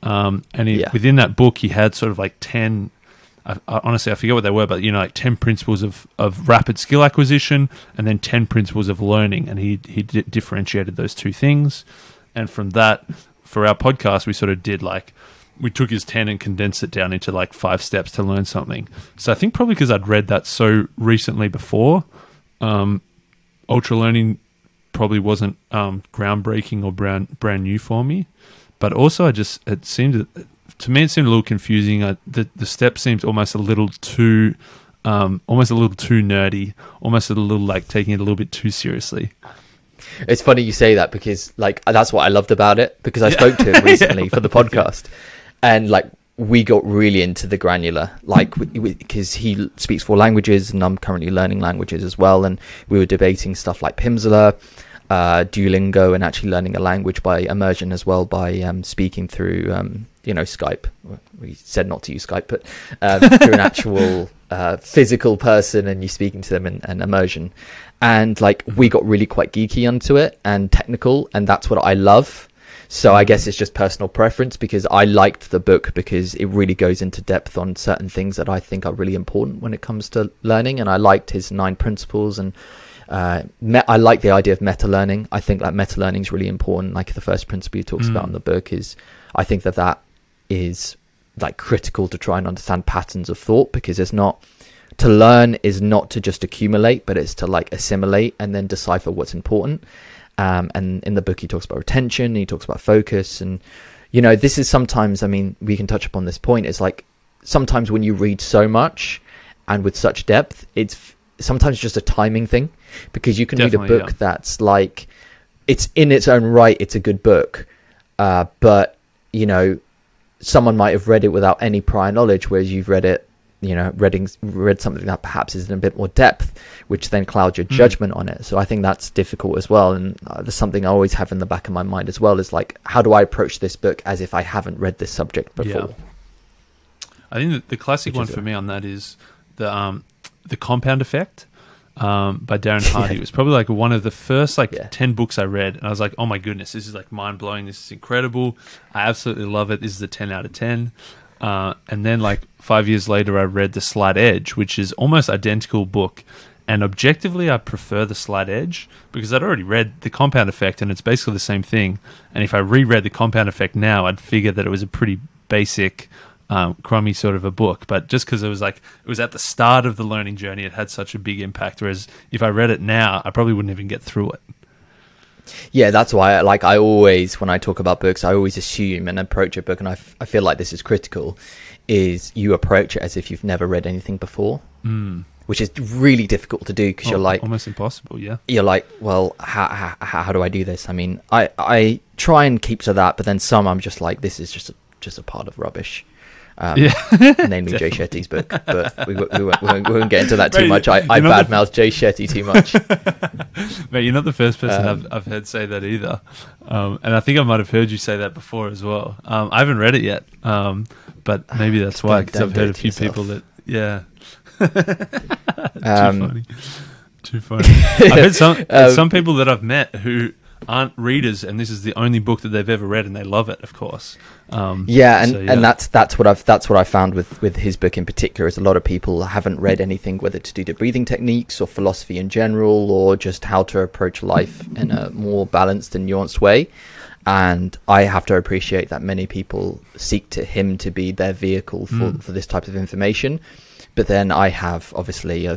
Within that book, he had sort of like 10, honestly, I forget what they were, but, like 10 principles of rapid skill acquisition and then 10 principles of learning. And he differentiated those two things. And from that, for our podcast, we sort of did we took his 10 and condensed it down into like 5 steps to learn something. So I think probably because I'd read that so recently before, Ultralearning probably wasn't groundbreaking or brand new for me. But also, it seemed a little confusing. The step seemed almost a little too nerdy, almost a little like taking it a little bit too seriously. It's funny you say that because like that's what I loved about it, because I spoke to him recently for the podcast, and like we got really into the granular, like because he speaks 4 languages and I'm currently learning languages as well, and we were debating stuff like Pimsleur, Duolingo, and actually learning a language by immersion as well, by speaking through Skype. We said not to use Skype, but through an actual physical person, and you speaking to them and immersion. And like we got really quite geeky onto it and technical, and that's what I love. So I guess it's just personal preference, because I liked the book because it really goes into depth on certain things that I think are really important when it comes to learning. And I liked his 9 principles, and I like the idea of meta learning. I think that meta learning is really important. Like the first principle he talks about in the book is, I think that is like critical to try and understand patterns of thought, because to learn is not to just accumulate, but it's to like assimilate and then decipher what's important. And in the book he talks about retention, he talks about focus, and this is sometimes, I mean, we can touch upon this point, it's like sometimes when you read so much and with such depth, it's sometimes just a timing thing, because you can read a book that's like, it's in its own right, it's a good book, but someone might have read it without any prior knowledge, whereas you've read it, read something that perhaps is in a bit more depth, which then clouds your judgment on it. So I think that's difficult as well. And there's something I always have in the back of my mind as well, is like, how do I approach this book as if I haven't read this subject before? Yeah. I think that the classic one for me on that is the Compound Effect by Darren Hardy. It was probably like one of the first 10 books I read, and I was like, oh my goodness, this is like mind-blowing, this is incredible, I absolutely love it, this is a 10 out of 10. And then like 5 years later, I read The Slight Edge, which is almost identical book. And objectively, I prefer The Slight Edge because I'd already read The Compound Effect, and it's basically the same thing. And if I reread The Compound Effect now, I'd figure that it was a pretty basic, crummy sort of a book. But just because it was at the start of the learning journey, it had such a big impact. Whereas if I read it now, I probably wouldn't even get through it. Yeah, that's why I always, when I talk about books, I always assume and approach a book, and I feel like this is critical, is you approach it as if you've never read anything before. which is really difficult to do because you're like almost impossible. Yeah, you're like, well, how do I do this? I mean, I try and keep to that, but then some I'm just like, this is just a part of rubbish. Namely Jay Shetty's book, but we won't get into that too much. I badmouth Jay Shetty too much. Mate, you're not the first person I've heard say that either, and I think I might have heard you say that before as well. I haven't read it yet, but maybe that's why, because I've heard a few people that too funny. I've heard some people that I've met who aren't readers, and this is the only book that they've ever read, and they love it, of course. And that's what I found with his book in particular, is a lot of people haven't read anything, whether to do the breathing techniques or philosophy in general, or just how to approach life in a more balanced and nuanced way. And I have to appreciate that many people seek to him to be their vehicle for this type of information. But then I have obviously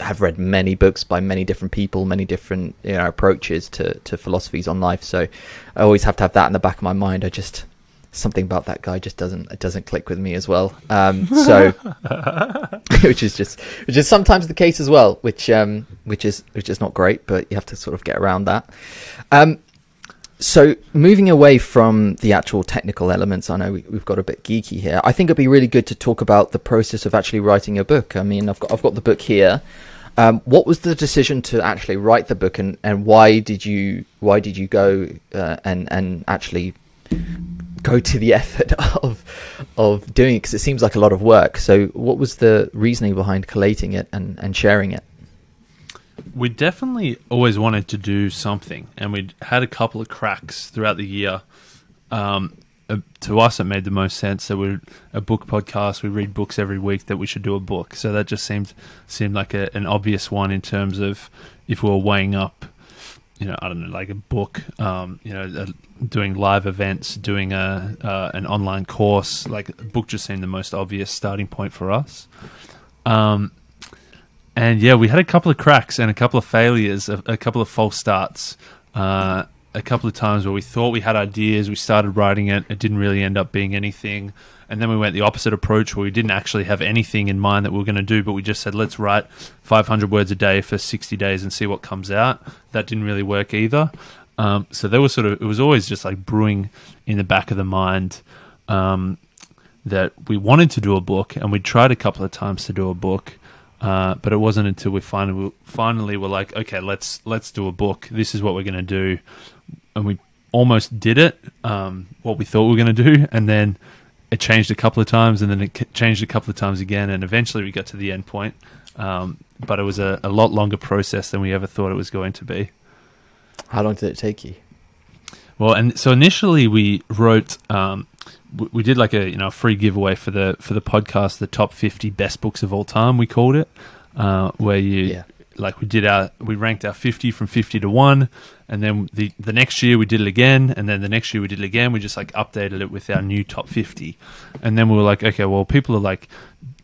have read many books by many different people, many different approaches to philosophies on life. So I always have to have that in the back of my mind. Something about that guy just doesn't click with me as well. So which is sometimes the case as well, which is not great, but you have to sort of get around that. So moving away from the actual technical elements, I know we've got a bit geeky here. I think it'd be really good to talk about the process of actually writing a book. I mean, I've got the book here. What was the decision to actually write the book, and why did you go and actually go to the effort of doing it? Because it seems like a lot of work. So what was the reasoning behind collating it and sharing it? We definitely always wanted to do something, and we'd had a couple of cracks throughout the year. To us, it made the most sense that we're a book podcast. We read books every week, that we should do a book. So that just seemed like an obvious one in terms of if we were weighing up, I don't know, like a book, doing live events, doing an online course. Like, a book just seemed the most obvious starting point for us. And yeah, we had a couple of cracks and a couple of failures, a couple of false starts, a couple of times where we thought we had ideas, we started writing it, it didn't really end up being anything. And then we went the opposite approach, where we didn't actually have anything in mind that we were going to do, but we just said, let's write 500 words a day for 60 days and see what comes out. That didn't really work either. So there was it was always just like brewing in the back of the mind that we wanted to do a book, and we tried a couple of times to do a book. But it wasn't until we finally were like, okay, let's do a book. This is what we're going to do. And we almost did it, what we thought we were going to do. And then it changed a couple of times, and then it changed a couple of times again. And eventually we got to the end point. But it was a lot longer process than we ever thought it was going to be. How long did it take you? Well, and so initially we wrote... we did like a free giveaway for the podcast, the top 50 best books of all time, we called it, where we ranked our 50 from 50 to 1, and then the next year we did it again, and then the next year we did it again. We just like updated it with our new top 50, and then we were like, okay, well, people are like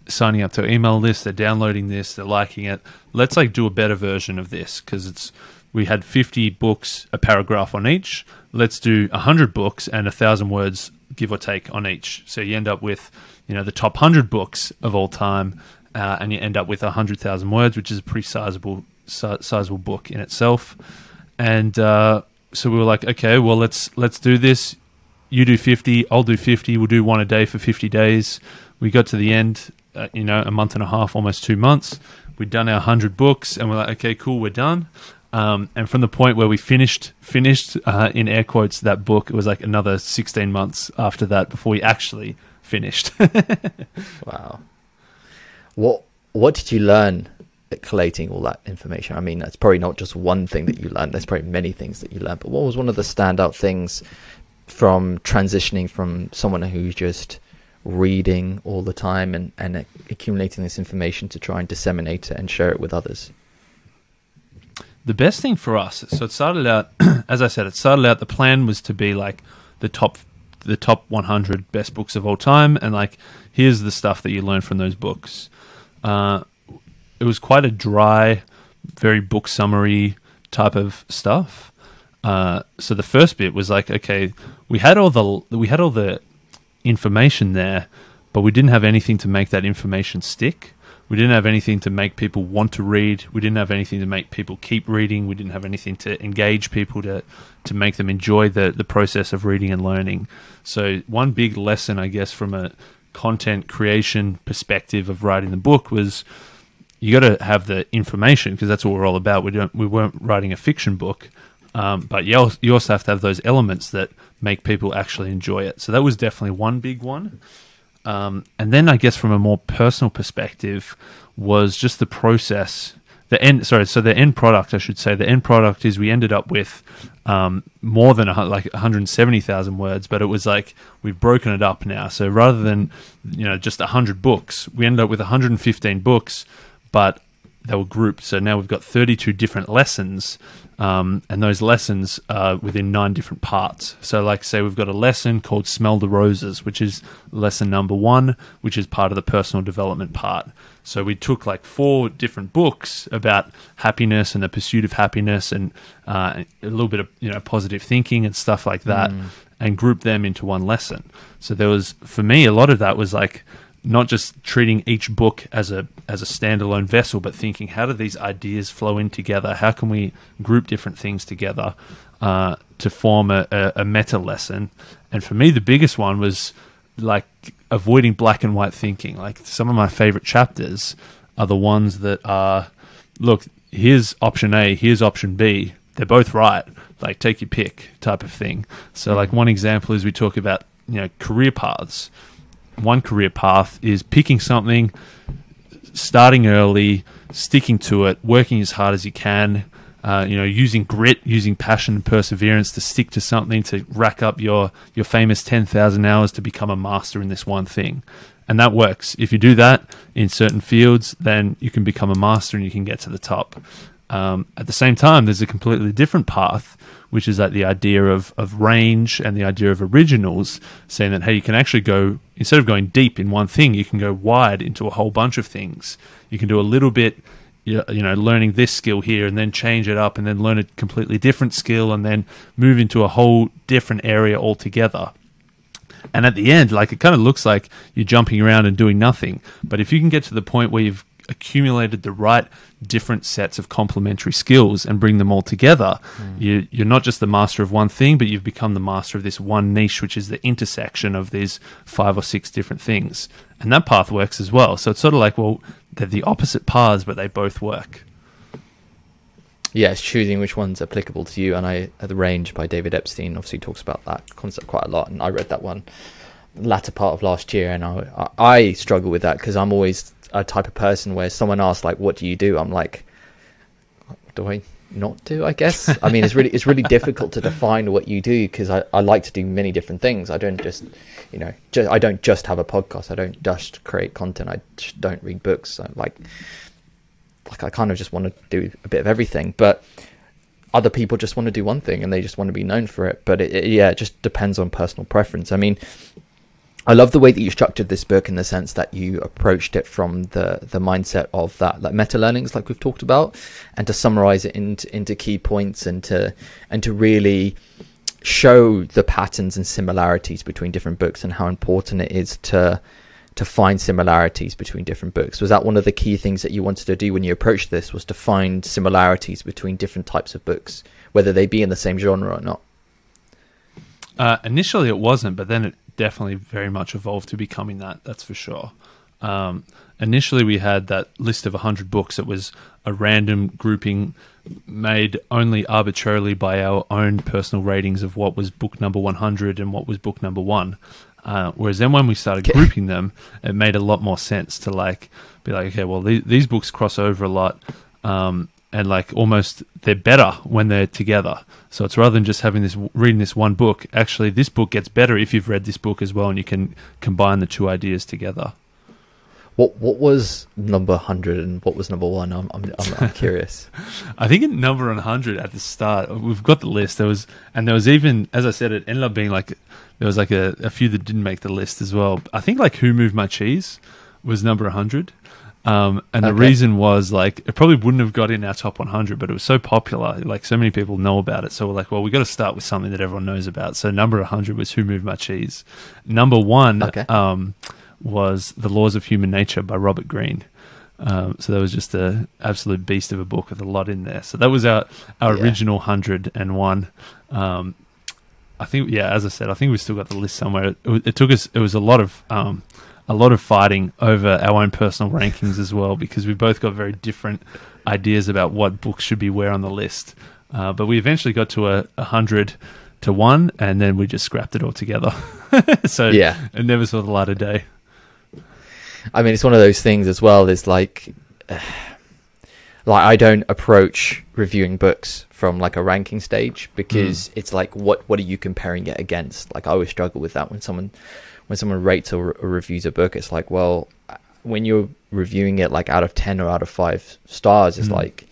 signing up to our email list, they're downloading this, they're liking it. Let's like do a better version of this, because we had 50 books, a paragraph on each. Let's do 100 books and 1,000 words, give or take, on each. So you end up with, the top 100 books of all time, and you end up with 100,000 words, which is a pretty sizable book in itself. And so we were like, okay, well, let's do this. You do 50, I'll do 50. We'll do one a day for 50 days. We got to the end, a month and a half, almost 2 months. We'd done our 100 books, and we're like, okay, cool, we're done. And from the point where we finished in air quotes that book, it was like another 16 months after that before we actually finished. Wow. What did you learn at collating all that information? I mean, that's probably not just one thing that you learned. There's probably many things that you learned. But what was one of the standout things from transitioning from someone who's just reading all the time and accumulating this information to try and disseminate it and share it with others? The best thing for us, so it started out, as I said, the plan was to be like the top 100 best books of all time, and like, here's the stuff that you learn from those books. It was quite a dry, very book summary type of stuff. So the first bit was like, okay, we had all the information there, but we didn't have anything to make that information stick. We didn't have anything to make people want to read. We didn't have anything to make people keep reading. We didn't have anything to engage people to make them enjoy the process of reading and learning. So one big lesson, I guess, from a content creation perspective of writing the book was you got to have the information, because that's what we're all about. We weren't writing a fiction book, but you also have to have those elements that make people actually enjoy it. So that was definitely one big one. And then I guess from a more personal perspective was just the process. The end product, I should say. The end product is we ended up with more than 170,000 words, but it was like we've broken it up now. So rather than just 100 books, we ended up with 115 books, but they were grouped. So now we've got 32 different lessons, and those lessons are within 9 different parts. So like say we've got a lesson called Smell the Roses, which is lesson number 1, which is part of the personal development part. So we took like 4 different books about happiness and the pursuit of happiness and a little bit of positive thinking and stuff like that, and grouped them into one lesson. So there was, for me, a lot of that was like not just treating each book as a standalone vessel, but thinking, how do these ideas flow in together? How can we group different things together to form a meta lesson? And for me, the biggest one was like avoiding black and white thinking. Like some of my favorite chapters are the ones that are, look, here's option A, here's option B. They're both right. Like take your pick type of thing. So like one example is we talk about, career paths. One career path is picking something, starting early, sticking to it, working as hard as you can, using grit, using passion and perseverance to stick to something, to rack up your famous 10,000 hours to become a master in this one thing. And that works. If you do that in certain fields, then you can become a master and you can get to the top. At the same time, there's a completely different path, which is like the idea of range and the idea of originals, saying that, hey, you can actually go, instead of going deep in one thing, you can go wide into a whole bunch of things. You can do a little bit, learning this skill here and then change it up and then learn a completely different skill and then move into a whole different area altogether. And at the end, like it kind of looks like you're jumping around and doing nothing. But if you can get to the point where you've accumulated the right different sets of complementary skills and bring them all together, you're not just the master of one thing, but you've become the master of this one niche, which is the intersection of these 5 or 6 different things. And that path works as well. So it's sort of like, well, they're the opposite paths, but they both work. Yeah, it's choosing which one's applicable to you. And The Range by David Epstein obviously talks about that concept quite a lot. And I read that one latter part of last year, and I struggle with that because I'm always a type of person where someone asks like, what do you do? I'm like, what do I not do, I guess? I mean, it's really difficult to define what you do, because I like to do many different things. I don't just I don't just have a podcast. I don't just create content. I just don't read books. I kind of just want to do a bit of everything, but other people just want to do one thing and they just want to be known for it. But it just depends on personal preference. I mean, I love the way that you structured this book in the sense that you approached it from the mindset of that, like meta learnings, like we've talked about, and to summarize it into key points and to really show the patterns and similarities between different books and how important it is to find similarities between different books. Was that one of the key things that you wanted to do when you approached this, was to find similarities between different types of books, whether they be in the same genre or not? Initially it wasn't, but then it definitely very much evolved to becoming that's for sure. Initially we had that list of 100 books. It was a random grouping made only arbitrarily by our own personal ratings of what was book number 100 and what was book number 1. Whereas then when we started grouping them, it made a lot more sense to be like, okay, well, these books cross over a lot, and like almost they're better when they're together. So it's rather than just reading this one book, actually this book gets better if you've read this book as well, and you can combine the two ideas together. What was number 100 and what was number 1? I'm curious. I think in number 100 at the start, we've got the list. There was even, as I said, it ended up being like there was like a few that didn't make the list as well. I think like Who Moved My Cheese was number 100. And the reason was like it probably wouldn't have got in our top 100, but it was so popular, like so many people know about it. So we're like, well, we got to start with something that everyone knows about. So number 100 was Who Moved My Cheese. Number 1 was The Laws of Human Nature by Robert Greene. So that was just an absolute beast of a book with a lot in there. So that was our original 101. I think, as I said, I think we've still got the list somewhere. It took us. It was a lot of fighting over our own personal rankings as well, because we both got very different ideas about what books should be where on the list. But we eventually got to 100 to 1, and then we just scrapped it all together. So it never saw the light of day. I mean, it's one of those things as well. There's like I don't approach reviewing books from like a ranking stage, because it's like, what are you comparing it against? Like, I always struggle with that when someone rates or reviews a book. It's like, well, when you're reviewing it like out of 10 or out of 5 stars, it's like,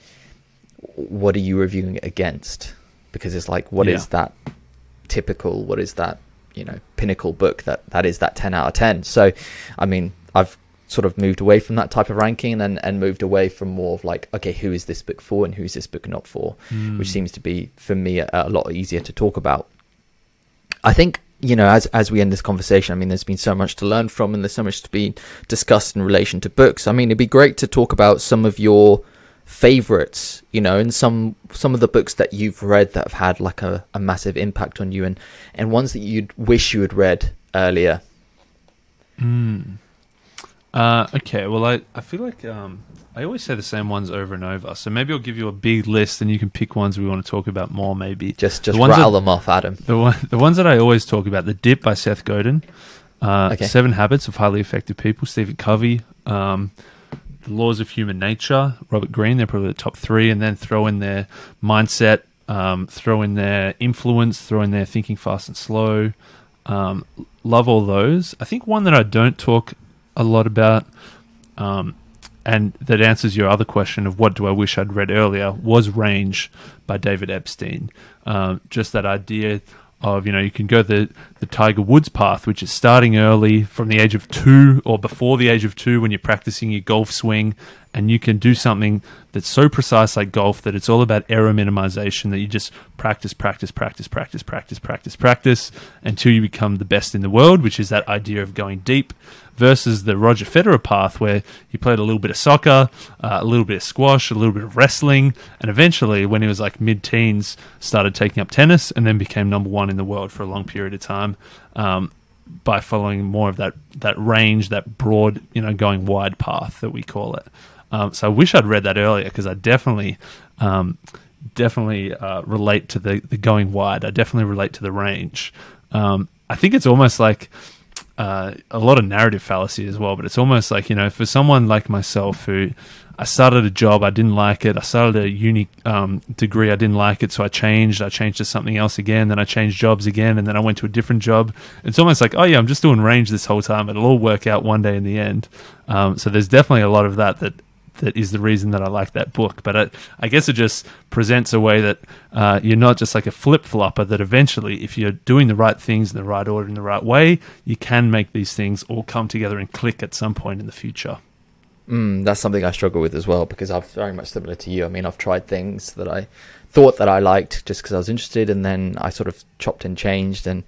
what are you reviewing it against? Because it's like, what is that typical? What is that, pinnacle book that is that 10 out of 10? So, I mean, I've sort of moved away from that type of ranking and moved away from more of like, okay, who is this book for and who is this book not for? Which seems to be, for me, a lot easier to talk about. I think, as we end this conversation, I mean, there's been so much to learn from, and there's so much to be discussed in relation to books. I mean, it'd be great to talk about some of your favorites, and some of the books that you've read that have had like a massive impact on you, and ones that you'd wish you had read earlier. Okay, well, I feel like I always say the same ones over and over, so maybe I'll give you a big list and you can pick ones we want to talk about more. Maybe just rattle them off, Adam. The ones that I always talk about: The Dip by Seth Godin, 7 Habits of Highly Effective People, Stephen Covey, The Laws of Human Nature, Robert Greene. They're probably the top 3, and then throw in their Mindset, throw in their Influence, throw in their Thinking Fast and Slow. Love all those. I think one that I don't talk a lot about, and that answers your other question of what do I wish I'd read earlier, was Range by David Epstein. Just that idea of, you can go the Tiger Woods path, which is starting early from the age of 2 or before the age of 2 when you're practicing your golf swing, and you can do something that's so precise like golf that it's all about error minimization, that you just practice until you become the best in the world, which is that idea of going deep, versus the Roger Federer path, where he played a little bit of soccer, a little bit of squash, a little bit of wrestling, and eventually, when he was like mid-teens, started taking up tennis, and then became number 1 in the world for a long period of time, by following more of that range, that broad, going wide path that we call it. So I wish I'd read that earlier, because I definitely relate to the going wide. I definitely relate to the range. I think it's almost like a lot of narrative fallacy as well, but it's almost like, for someone like myself who I started a job, I didn't like it. I started a uni degree, I didn't like it, so I changed to something else again, then I changed jobs again, and then I went to a different job. It's almost like, oh yeah, I'm just doing range this whole time. It'll all work out one day in the end. So there's definitely a lot of that is the reason that I like that book. But I guess it just presents a way that you're not just like a flip-flopper, that eventually, if you're doing the right things in the right order, in the right way, you can make these things all come together and click at some point in the future. That's something I struggle with as well, because I'm very much similar to you. I mean, I've tried things that I thought that I liked just because I was interested, and then I sort of chopped and changed, and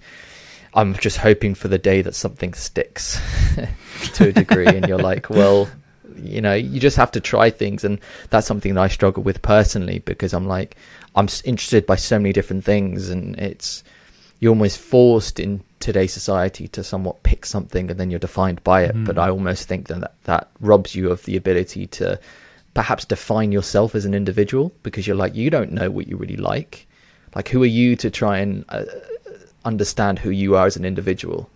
I'm just hoping for the day that something sticks to a degree. And you're like, well, you just have to try things, and that's something that I struggle with personally, because I'm interested by so many different things, and you're almost forced in today's society to somewhat pick something, and then you're defined by it. But I almost think that robs you of the ability to perhaps define yourself as an individual, because you're like, you don't know what you really like. Like, who are you to try and understand who you are as an individual?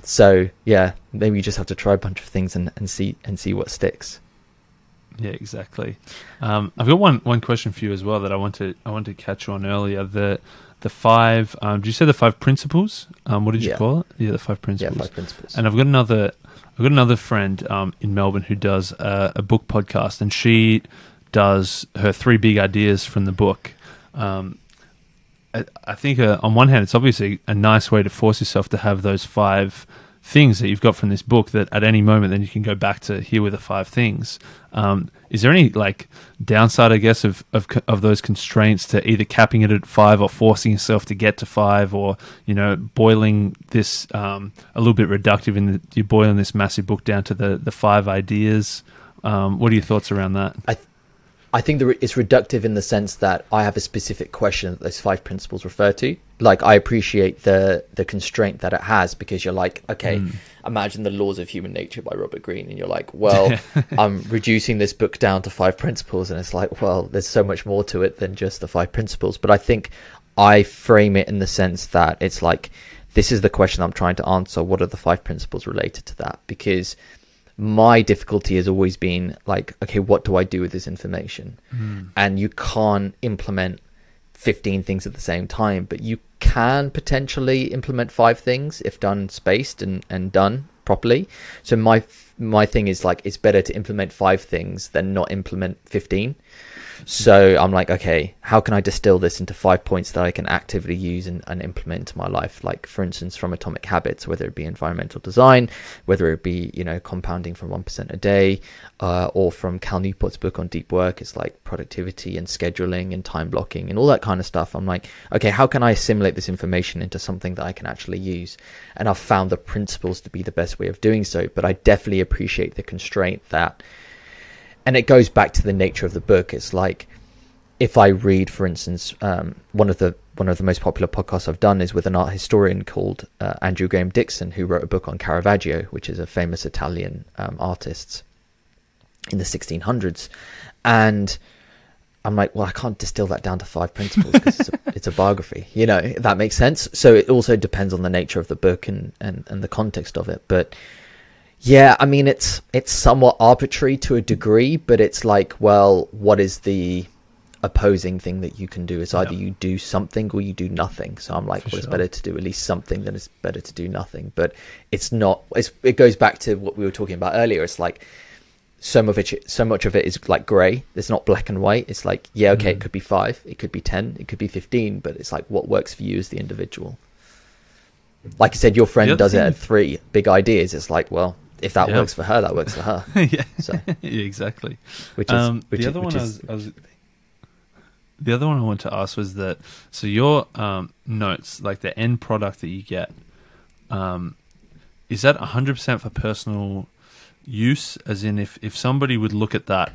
So yeah, maybe you just have to try a bunch of things and see what sticks. Yeah, exactly. I've got one question for you as well that I want to catch you on earlier. The 5. Did you say the 5 principles? What did you call it? Yeah, the 5 principles. Yeah, 5 principles. And I've got another friend in Melbourne who does a book podcast, and she does her 3 big ideas from the book. I think on one hand, it's obviously a nice way to force yourself to have those 5 things that you've got from this book, that at any moment then you can go back to, here were the 5 things. Is there any like downside, I guess, of those constraints to either capping it at 5 or forcing yourself to get to 5, or boiling this a little bit reductive in you're boiling this massive book down to the 5 ideas? What are your thoughts around that? I think it's reductive in the sense that I have a specific question that those 5 principles refer to. Like, I appreciate the constraint that it has, because you're like, okay, imagine the laws of human nature by Robert Greene, and you're like, well, I'm reducing this book down to 5 principles, and it's like, well, there's so much more to it than just the 5 principles. But I think I frame it in the sense that it's like, this is the question I'm trying to answer. What are the 5 principles related to that? Because my difficulty has always been like, okay, what do I do with this information? And you can't implement 15 things at the same time, but you can potentially implement 5 things if done spaced and done properly. So my thing is like, it's better to implement 5 things than not implement 15. So I'm like, okay, how can I distill this into 5 points that I can actively use and implement into my life? Like, for instance, from Atomic Habits, whether it be environmental design, whether it be, compounding from 1% a day, or from Cal Newport's book on deep work, it's like productivity and scheduling and time blocking and all that kind of stuff. I'm like, okay, how can I assimilate this information into something that I can actually use? And I've found the principles to be the best way of doing so. But I definitely appreciate the constraint that, and it goes back to the nature of the book. It's like, if I read, for instance, one of the most popular podcasts I've done is with an art historian called Andrew Graham Dixon, who wrote a book on Caravaggio, which is a famous Italian artist in the 1600s. And I'm like, well, I can't distill that down to 5 principles because it's a biography, if that makes sense. So it also depends on the nature of the book and the context of it. But yeah, I mean, it's somewhat arbitrary to a degree, but it's like, well, what is the opposing thing that you can do? It's either you do something or you do nothing. So I'm like, it's better to do at least something than it's better to do nothing. But it goes back to what we were talking about earlier. It's like, so much of it is like gray. It's not black and white. It's like, yeah, okay, it could be 5, it could be 10, it could be 15, but it's like, what works for you as the individual? Like I said, your friend does it at 3 big ideas. It's like, well, if that works for her, that works for her. Yeah, so, yeah, exactly. The other one I wanted to ask was that, so your notes, like the end product that you get, is that 100% for personal use? As in, if somebody would look at that,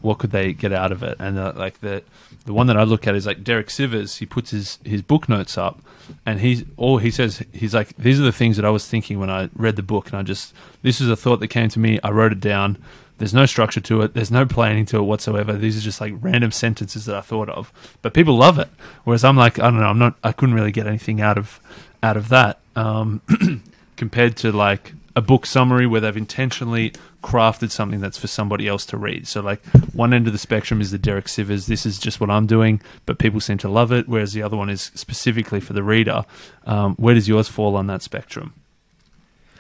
what could they get out of it? And like the one that I look at is like Derek Sivers. He puts his book notes up, and he's like, these are the things that I was thinking when I read the book, and this is a thought that came to me. I wrote it down. There's no structure to it. There's no planning to it whatsoever. These are just like random sentences that I thought of, but people love it. Whereas I'm like, I don't know, I couldn't really get anything out of that, compared to like a book summary where they've intentionally crafted something that's for somebody else to read. So like, one end of the spectrum is the Derek Sivers, this is just what I'm doing, but people seem to love it, whereas the other one is specifically for the reader. Where does yours fall on that spectrum?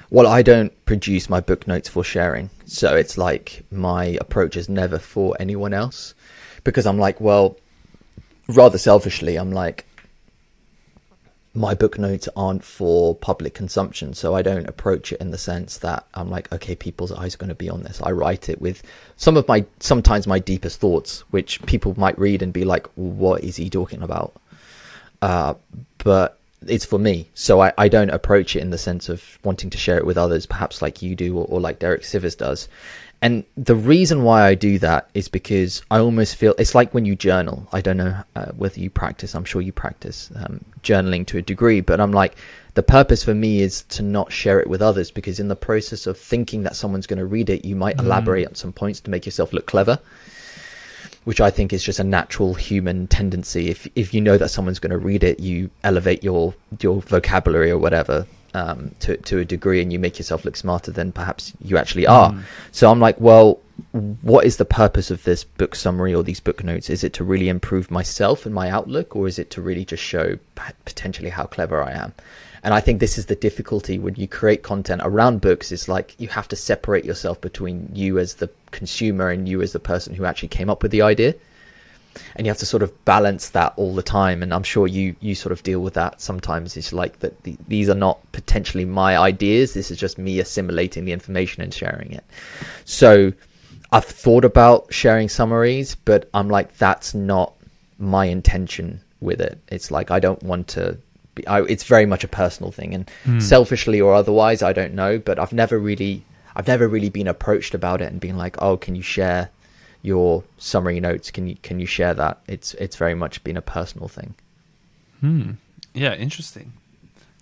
Well, I don't produce my book notes for sharing. So it's like, my approach is never for anyone else, because I'm like, well, rather selfishly, I'm like, my book notes aren't for public consumption. So I don't approach it in the sense that I'm like, okay, people's eyes are going to be on this. I write it with sometimes my deepest thoughts, which people might read and be like, what is he talking about? But it's for me. So I don't approach it in the sense of wanting to share it with others, perhaps like you do, or like Derek Sivers does. And the reason why I do that is because I almost feel it's like when you journal. I don't know whether you practice. I'm sure you practice journaling to a degree, but I'm like, the purpose for me is to not share it with others, because in the process of thinking that someone's going to read it, you might elaborate on some points to make yourself look clever, which I think is just a natural human tendency. If you know that someone's going to read it, you elevate your vocabulary or whatever to a degree, and you make yourself look smarter than perhaps you actually are. So I'm like, well, what is the purpose of this book summary or these book notes? Is it to really improve myself and my outlook, or is it to really just show potentially how clever I am? And I think this is the difficulty when you create content around books. It's like, you have to separate yourself between you as the consumer and you as the person who actually came up with the idea. And you have to sort of balance that all the time. And I'm sure you sort of deal with that sometimes. It's like that these are not potentially my ideas. This is just me assimilating the information and sharing it. So I've thought about sharing summaries, but I'm like, that's not my intention with it. It's like, I don't want to be, it's very much a personal thing. And selfishly or otherwise, I don't know, but I've never really I've never really been approached about it and being like, oh, can you share your summary notes? Can you share that? It's very much been a personal thing. Yeah, interesting.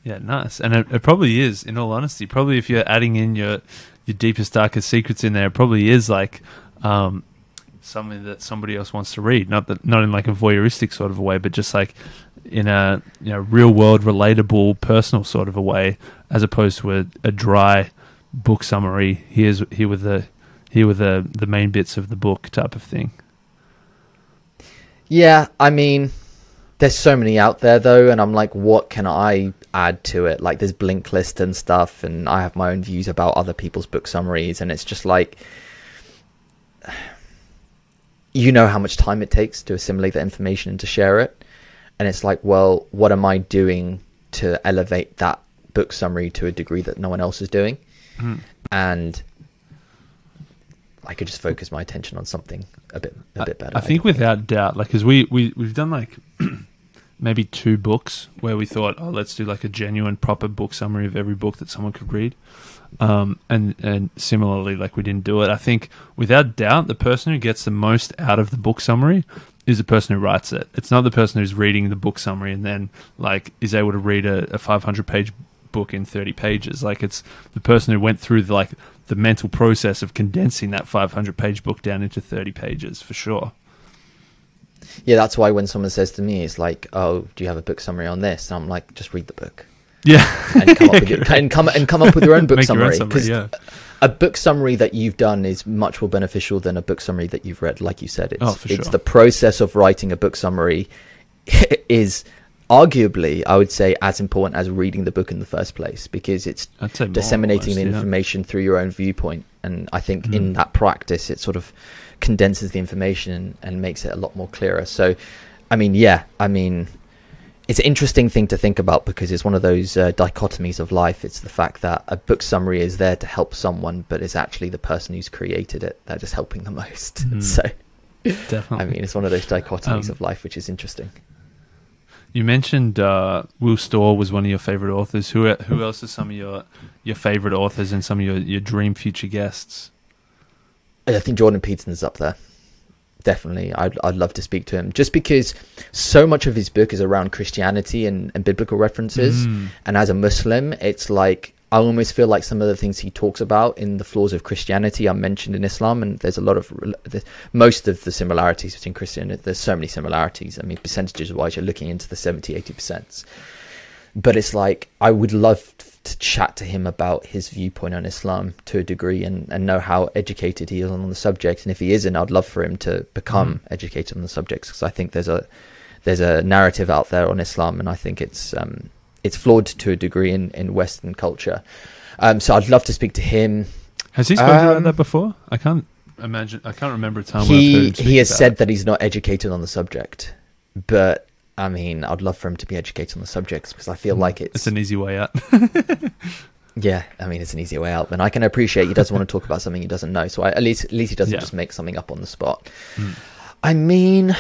Yeah, nice. And it probably is, in all honesty, probably if you're adding in your deepest, darkest secrets in there, it probably is like something that somebody else wants to read. Not in like a voyeuristic sort of a way, but just like in a real world, relatable, personal sort of a way, as opposed to a dry book summary. Here with the main bits of the book type of thing. Yeah, I mean, there's so many out there though, and I'm like, what can I add to it? Like, there's Blink List and stuff, and I have my own views about other people's book summaries, and it's just like, you know how much time it takes to assimilate the information and to share it, and it's like, well, what am I doing to elevate that book summary to a degree that no one else is doing? And I could just focus my attention on something a bit better. I think without doubt, like, because we've done like maybe 2 books where we thought, oh, let's do like a genuine proper book summary of every book that someone could read. And similarly, like, we didn't do it. I think without doubt, the person who gets the most out of the book summary is the person who writes it. It's not the person who's reading the book summary and then like is able to read a 500-page book in 30 pages. Like, it's the person who went through the mental process of condensing that 500-page book down into 30 pages, for sure. Yeah, that's why when someone says to me, it's like, oh, do you have a book summary on this? And I'm like, just read the book. Yeah. And come up with your own book summary. Because yeah. A book summary that you've done is much more beneficial than a book summary that you've read. Like you said, it's the process of writing a book summary is arguably, I would say, as important as reading the book in the first place, because it's disseminating the information through your own viewpoint. And I think in that practice, it sort of condenses the information and makes it a lot more clearer. So, I mean, it's an interesting thing to think about, because it's one of those dichotomies of life. It's the fact that a book summary is there to help someone, but it's actually the person who's created it that is helping the most. So, definitely, I mean, it's one of those dichotomies of life, which is interesting. You mentioned Will Storr was one of your favorite authors. Who else are some of your favorite authors and some of your dream future guests? I think Jordan Peterson's up there. Definitely. I'd love to speak to him, just because so much of his book is around Christianity and biblical references. And as a Muslim, it's like, I almost feel like some of the things he talks about in the flaws of Christianity are mentioned in Islam, and there's a lot of most of the similarities between Christianity. There's so many similarities. I mean, percentages wise, you're looking into the 70-80%. But it's like, I would love to chat to him about his viewpoint on Islam to a degree, and know how educated he is on the subject. And if he isn't, I'd love for him to become educated on the subjects, because I think there's a narrative out there on Islam, and I think it's flawed to a degree in Western culture. So I'd love to speak to him. Has he spoken about that before? I can't remember a time when I've heard him speak he has about said it. that he's not educated on the subject, but I mean, I'd love for him to be educated on the subjects, because I feel like it's an easy way out. Yeah, I mean, it's an easy way out, and I can appreciate he doesn't want to talk about something he doesn't know. So at least he doesn't just make something up on the spot. I mean,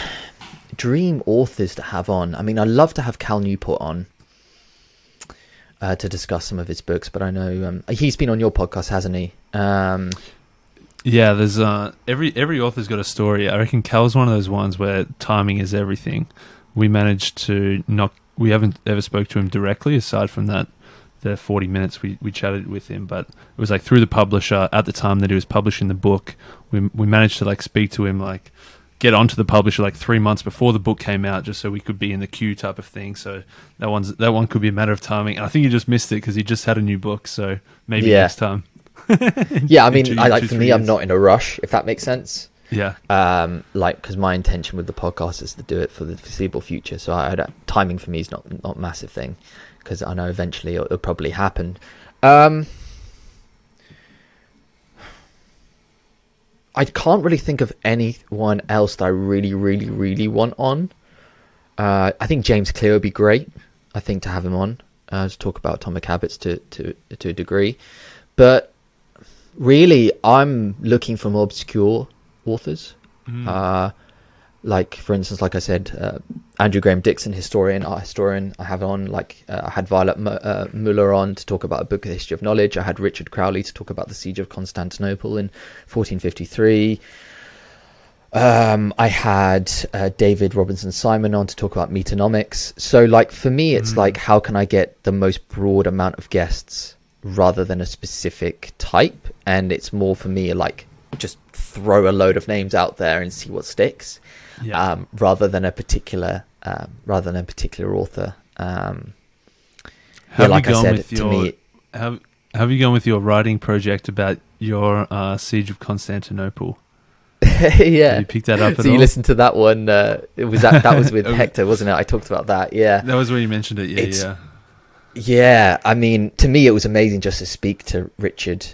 dream authors to have on. I mean, I'd love to have Cal Newport on to discuss some of his books, but I know he's been on your podcast, hasn't he? Yeah, there's every author's got a story. I reckon Cal's one of those ones where timing is everything. We managed to we haven't ever spoke to him directly, aside from that the 40 minutes we chatted with him, but it was like through the publisher at the time that he was publishing the book. We managed to like speak to him, like get onto the publisher like 3 months before the book came out, just so we could be in the queue type of thing. So that one could be a matter of timing, and I think he just missed it because he just had a new book. So maybe next time. Yeah, I mean, for me, I'm not in a rush, if that makes sense. Yeah. Because my intention with the podcast is to do it for the foreseeable future. So timing for me is not a massive thing, because I know eventually it'll probably happen. I can't really think of anyone else that I really, really, really want on. I think James Clear would be great. I think to have him on to talk about atomic habits to a degree. But really, I'm looking for more obscure authors. like for instance, like I said, Andrew Graham Dixon, art historian, I have on. Like I had Violet Muller on to talk about a book, The History of Knowledge. I had Richard Crowley to talk about the siege of Constantinople in 1453. I had David Robinson Simon on to talk about metonomics. So like for me, it's like, how can I get the most broad amount of guests rather than a specific type? And it's more for me like just throw a load of names out there and see what sticks, rather than a particular author. Like I said, to me, have you gone with your writing project about your siege of Constantinople? Yeah, Did you pick that up at so all? You listened to that one. That was with Hector, wasn't it? I talked about that. Yeah, that was when you mentioned it. Yeah, I mean, to me it was amazing just to speak to Richard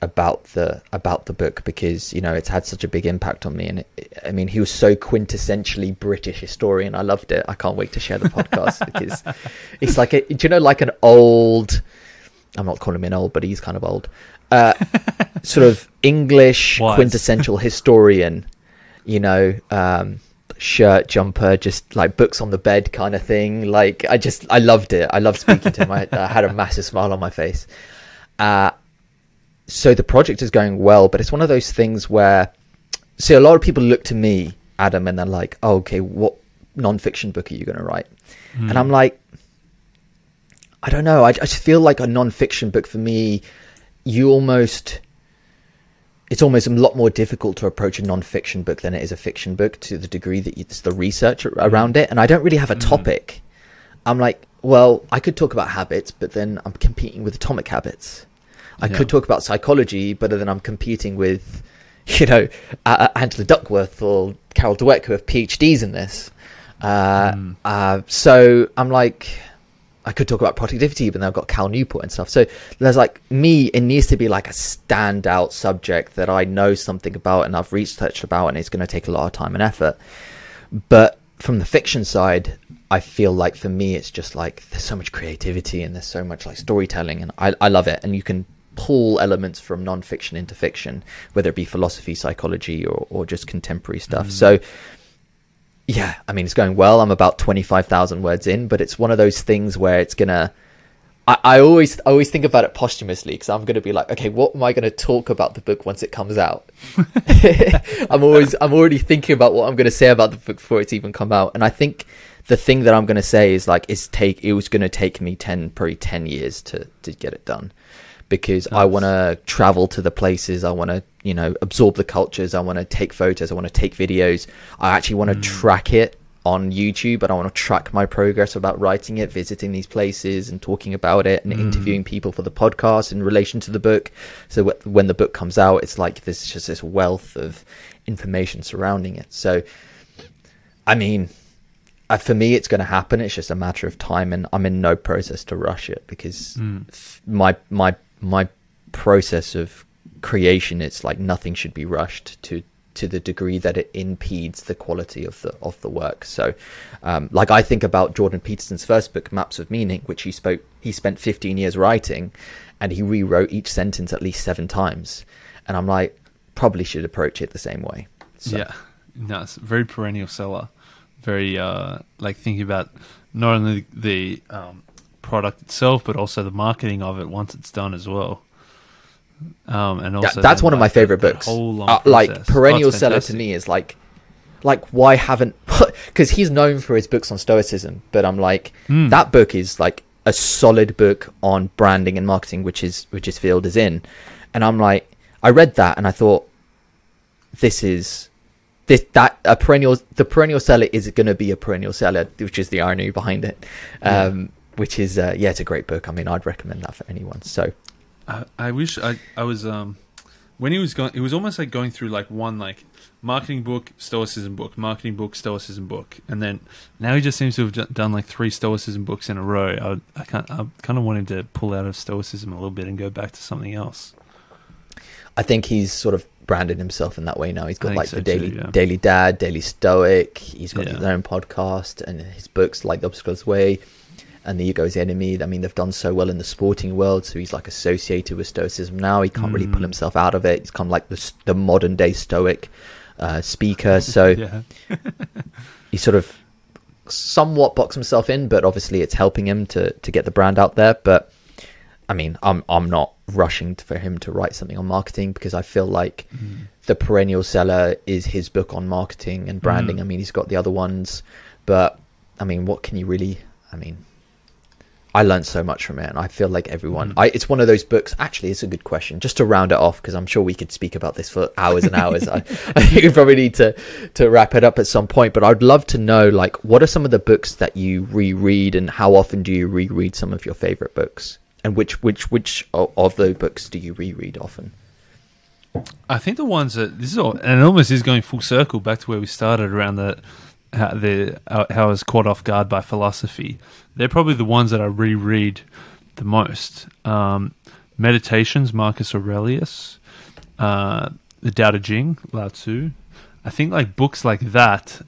about the book, because you know it's had such a big impact on me. And I mean, he was so quintessentially British historian. I loved it. I can't wait to share the podcast because it's like like an old, I'm not calling him an old, but he's kind of old, sort of English quintessential historian, you know, shirt, jumper, just like books on the bed kind of thing. Like I loved it. I loved speaking to him. I had a massive smile on my face. So the project is going well, but it's one of those things where, so a lot of people look to me, Adam, and they're like, oh, okay, what non-fiction book are you going to write? And I'm like, I don't know. I just feel like a non-fiction book for me, it's almost a lot more difficult to approach a non-fiction book than it is a fiction book, to the degree that it's the research around it. And I don't really have a topic. I'm like, well, I could talk about habits, but then I'm competing with atomic habits. I could talk about psychology, but then I'm competing with, you know, Angela Duckworth or Carol Dweck, who have PhDs in this. So I'm like, I could talk about productivity, but then I've got Cal Newport and stuff. So there's like me, it needs to be like a standout subject that I know something about and I've researched about, and it's going to take a lot of time and effort. But from the fiction side, I feel like for me, it's just like there's so much creativity and there's so much like storytelling, and I love it. And you can pull elements from non-fiction into fiction, whether it be philosophy, psychology, or just contemporary stuff. So yeah, I mean, it's going well. I'm about 25,000 words in, but it's one of those things where it's gonna, I always think about it posthumously, because I'm gonna be like, okay, what am I gonna talk about the book once it comes out? I'm already thinking about what I'm gonna say about the book before it's even come out. And I think the thing that I'm gonna say is like, it was gonna take me probably 10 years to get it done, because I want to travel to the places. I want to, you know, absorb the cultures. I want to take photos. I want to take videos. I actually want to track it on YouTube, and I want to track my progress about writing it, visiting these places and talking about it, and interviewing people for the podcast in relation to the book. So when the book comes out, it's like there's just this wealth of information surrounding it. So, I mean, for me, it's going to happen. It's just a matter of time, and I'm in no process to rush it, because my process of creation, it's like nothing should be rushed to the degree that it impedes the quality of the work. So like I think about Jordan Peterson's first book, Maps of Meaning, which he spent 15 years writing, and he rewrote each sentence at least 7 times, and I'm like, probably should approach it the same way. So. Yeah, no, it's very Perennial Seller, very like thinking about not only the product itself, but also the marketing of it once it's done as well. And also that's one of my favorite books. Like Perennial Seller to me is like why haven't, because he's known for his books on Stoicism, but I'm like, that book is like a solid book on branding and marketing, which his field is in. And I'm like, I read that and I thought, the Perennial Seller is going to be a Perennial Seller, which is the irony behind it. Which is it's a great book. I mean, I'd recommend that for anyone. So I wish I was when he was going, it was almost like going through like one like marketing book, Stoicism book, marketing book, Stoicism book, and then now he just seems to have done like 3 Stoicism books in a row. I kind of want him to pull out of Stoicism a little bit and go back to something else. I think he's sort of branded himself in that way now. He's got like the Daily Dad, Daily Stoic. He's got his own podcast, and his books like The Obstacle's Way and The Ego's Enemy. I mean, they've done so well in the sporting world, so he's like associated with Stoicism now. He can't really pull himself out of it. He's kind of like the modern day Stoic. speaker. So Yeah. he sort of somewhat boxed himself in, but obviously it's helping him to get the brand out there. But I mean, I'm not rushing for him to write something on marketing, because I feel like the Perennial Seller is his book on marketing and branding. I mean, he's got the other ones, but I mean, what can you really, I mean, I learned so much from it, and I feel like everyone, it's one of those books. Actually, it's a good question, just to round it off, because I'm sure we could speak about this for hours and hours. I think we probably need to wrap it up at some point, but I'd love to know, like, what are some of the books that you reread, and how often do you reread some of your favorite books, and which of those books do you reread often? I think the ones that, this is all, and it almost is going full circle back to where we started around how I was caught off guard by philosophy. They're probably the ones that I reread the most. Meditations, Marcus Aurelius, the Tao Te Ching, Lao Tzu. I think like books like that,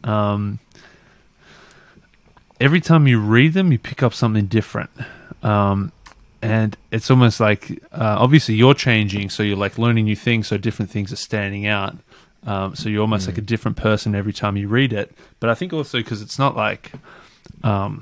every time you read them, you pick up something different. And it's almost like, obviously you're changing, so you're like learning new things, so different things are standing out. So you're almost like a different person every time you read it. But I think also because it's not like a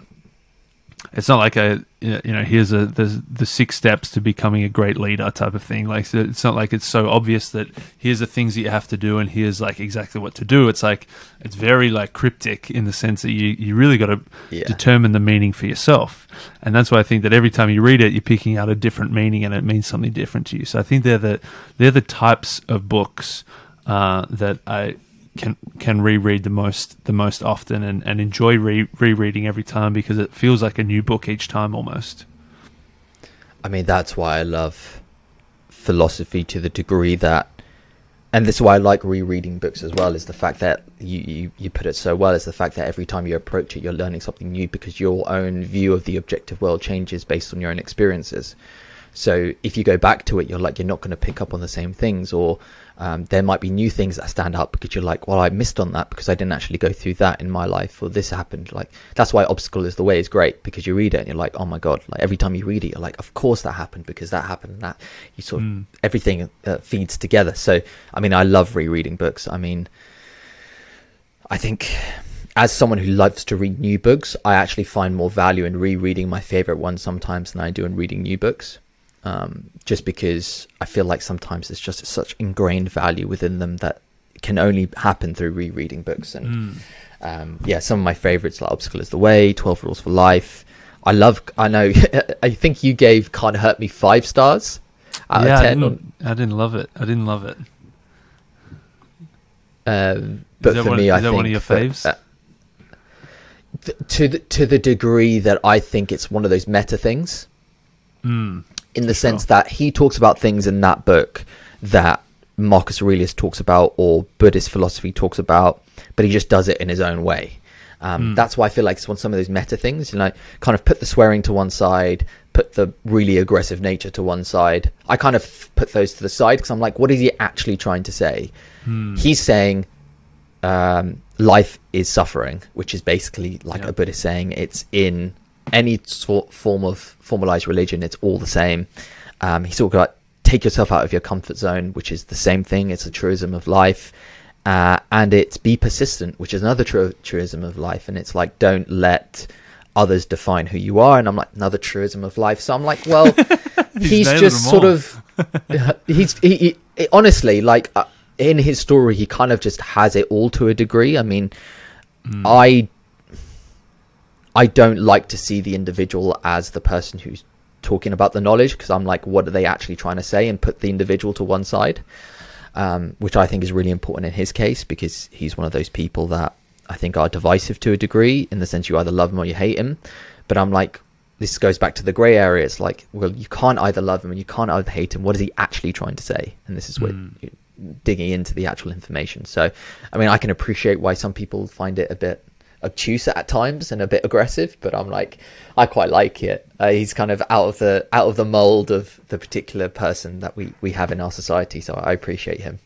here's the 6 steps to becoming a great leader type of thing. Like, it's not like it's so obvious that here's the things that you have to do and here's like exactly what to do. It's like, it's very like cryptic in the sense that you really got to determine the meaning for yourself. And that's why I think that every time you read it, you're picking out a different meaning and it means something different to you. So I think they're the types of books that I can reread the most often and enjoy rereading every time, because it feels like a new book each time almost. I mean, that's why I love philosophy to the degree that, and this is why I like rereading books as well, is the fact that you put it so well, is the fact that every time you approach it, you're learning something new, because your own view of the objective world changes based on your own experiences. So if you go back to it, you're like, you're not going to pick up on the same things, or there might be new things that stand out because you're like, well, I missed on that because I didn't actually go through that in my life, or this happened. Like, that's why Obstacle is the Way is great, because you read it and you're like, oh my God, like every time you read it, you're like, of course that happened, because that happened, and that you sort of, everything feeds together. So, I mean, I love rereading books. I mean, I think as someone who loves to read new books, I actually find more value in rereading my favorite ones sometimes than I do in reading new books. Just because I feel like sometimes it's just such ingrained value within them that can only happen through rereading books. And some of my favorites, like Obstacle is the Way, 12 Rules for Life. I know I think you gave Can't Hurt Me 5 stars out of 10. I didn't love it. But for me, I think, is that one of your faves? To the degree that I think it's one of those meta things. In the sense that he talks about things in that book that Marcus Aurelius talks about, or Buddhist philosophy talks about, but he just does it in his own way. That's why I feel like it's some of those meta things, kind of put the swearing to one side, put the really aggressive nature to one side. I kind of put those to the side, because I'm like, what is he actually trying to say? He's saying life is suffering, which is basically like a Buddhist saying. It's in any form of formalized religion, it's all the same. He's talking about take yourself out of your comfort zone, which is the same thing. It's a truism of life. And it's be persistent, which is another truism of life. And it's like, don't let others define who you are. And I'm like, another truism of life. So I'm like, well, he's just sort of, he honestly, like in his story, he kind of just has it all to a degree. I mean, I don't like to see the individual as the person who's talking about the knowledge, because I'm like, what are they actually trying to say? And put the individual to one side, which I think is really important in his case, because he's one of those people that I think are divisive to a degree, in the sense you either love him or you hate him. But I'm like, this goes back to the grey area. It's like, well, you can't either love him and you can't either hate him. What is he actually trying to say? And this is where digging into the actual information. So, I mean, I can appreciate why some people find it a bit obtuse at times and a bit aggressive, but I'm like, I quite like it. He's kind of out of the mold of the particular person that we have in our society, so I appreciate him.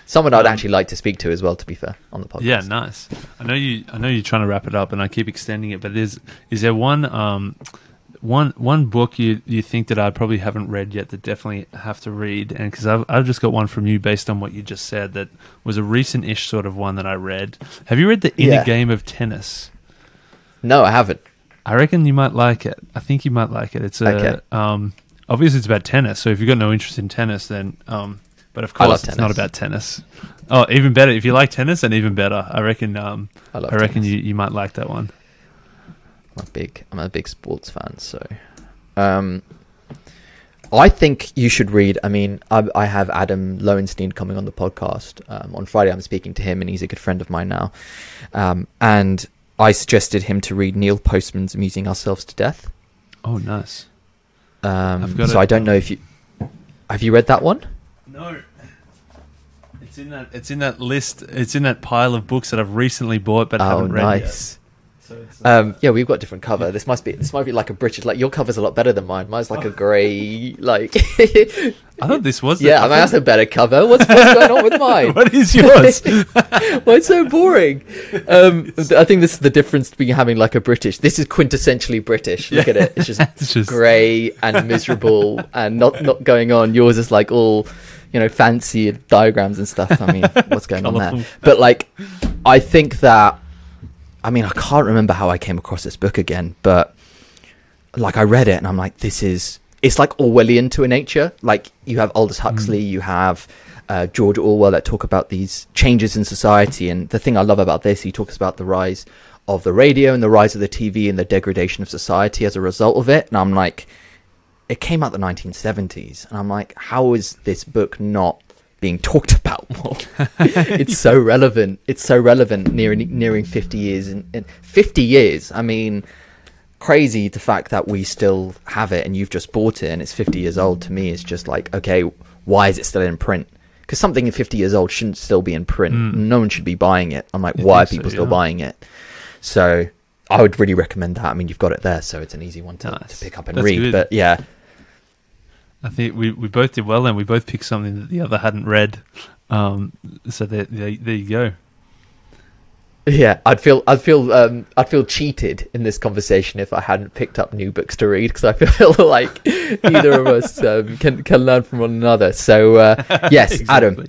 Someone I'd actually like to speak to as well, to be fair, on the podcast. Yeah, nice. I know you're trying to wrap it up, and I keep extending it, but is there one one book you think that I probably haven't read yet that definitely have to read, and because I've just got one from you based on what you just said that was a recent-ish sort of one that I read. Have you read The Inner Game of Tennis? No, I haven't. I reckon you might like it. I think you might like it. It's obviously it's about tennis, so if you've got no interest in tennis, then but of course it's not about tennis. Oh, even better. If you like tennis, then even better. I reckon you might like that one. I'm a big sports fan, so I think you should read. I mean, I have Adam Lowenstein coming on the podcast on Friday. I'm speaking to him, and he's a good friend of mine now. And I suggested him to read Neil Postman's "Amusing Ourselves to Death." Oh, nice. I don't know if you have you read that one. No. It's in that list. It's in that pile of books that I've recently bought but haven't read yet. So it's, yeah, we've got a different cover. This might be like a British. Like your cover's a lot better than mine. Mine's like a grey. Like I thought this was. Yeah, mine has a better cover. What's going on with mine? What is yours? Why it's so boring? I think this is the difference between having like a British. This is quintessentially British. Look at it. It's just grey and miserable and not going on. Yours is like all, fancy diagrams and stuff. I mean, what's going on there? But like, I think that. I mean, I can't remember how I came across this book again, but like I read it and I'm like, it's like Orwellian to a nature. Like you have Aldous Huxley, you have George Orwell that talk about these changes in society. And the thing I love about this, he talks about the rise of the radio and the rise of the TV and the degradation of society as a result of it. And I'm like, it came out the 1970s. And I'm like, how is this book not being talked about more? It's so relevant. It's so relevant nearing 50 years. And 50 years, I mean, crazy the fact that we still have it and you've just bought it and it's 50 years old to me is just like, okay, why is it still in print? Because something in 50 years old shouldn't still be in print. No one should be buying it. I'm like, why are people still buying it? So I would really recommend that. I mean, you've got it there, so it's an easy one to pick up and read. Good. But yeah, I think we both did well, and we both picked something that the other hadn't read. So there you go. Yeah, I'd feel cheated in this conversation if I hadn't picked up new books to read, because I feel like either of us can learn from one another. So yes, exactly. Adam,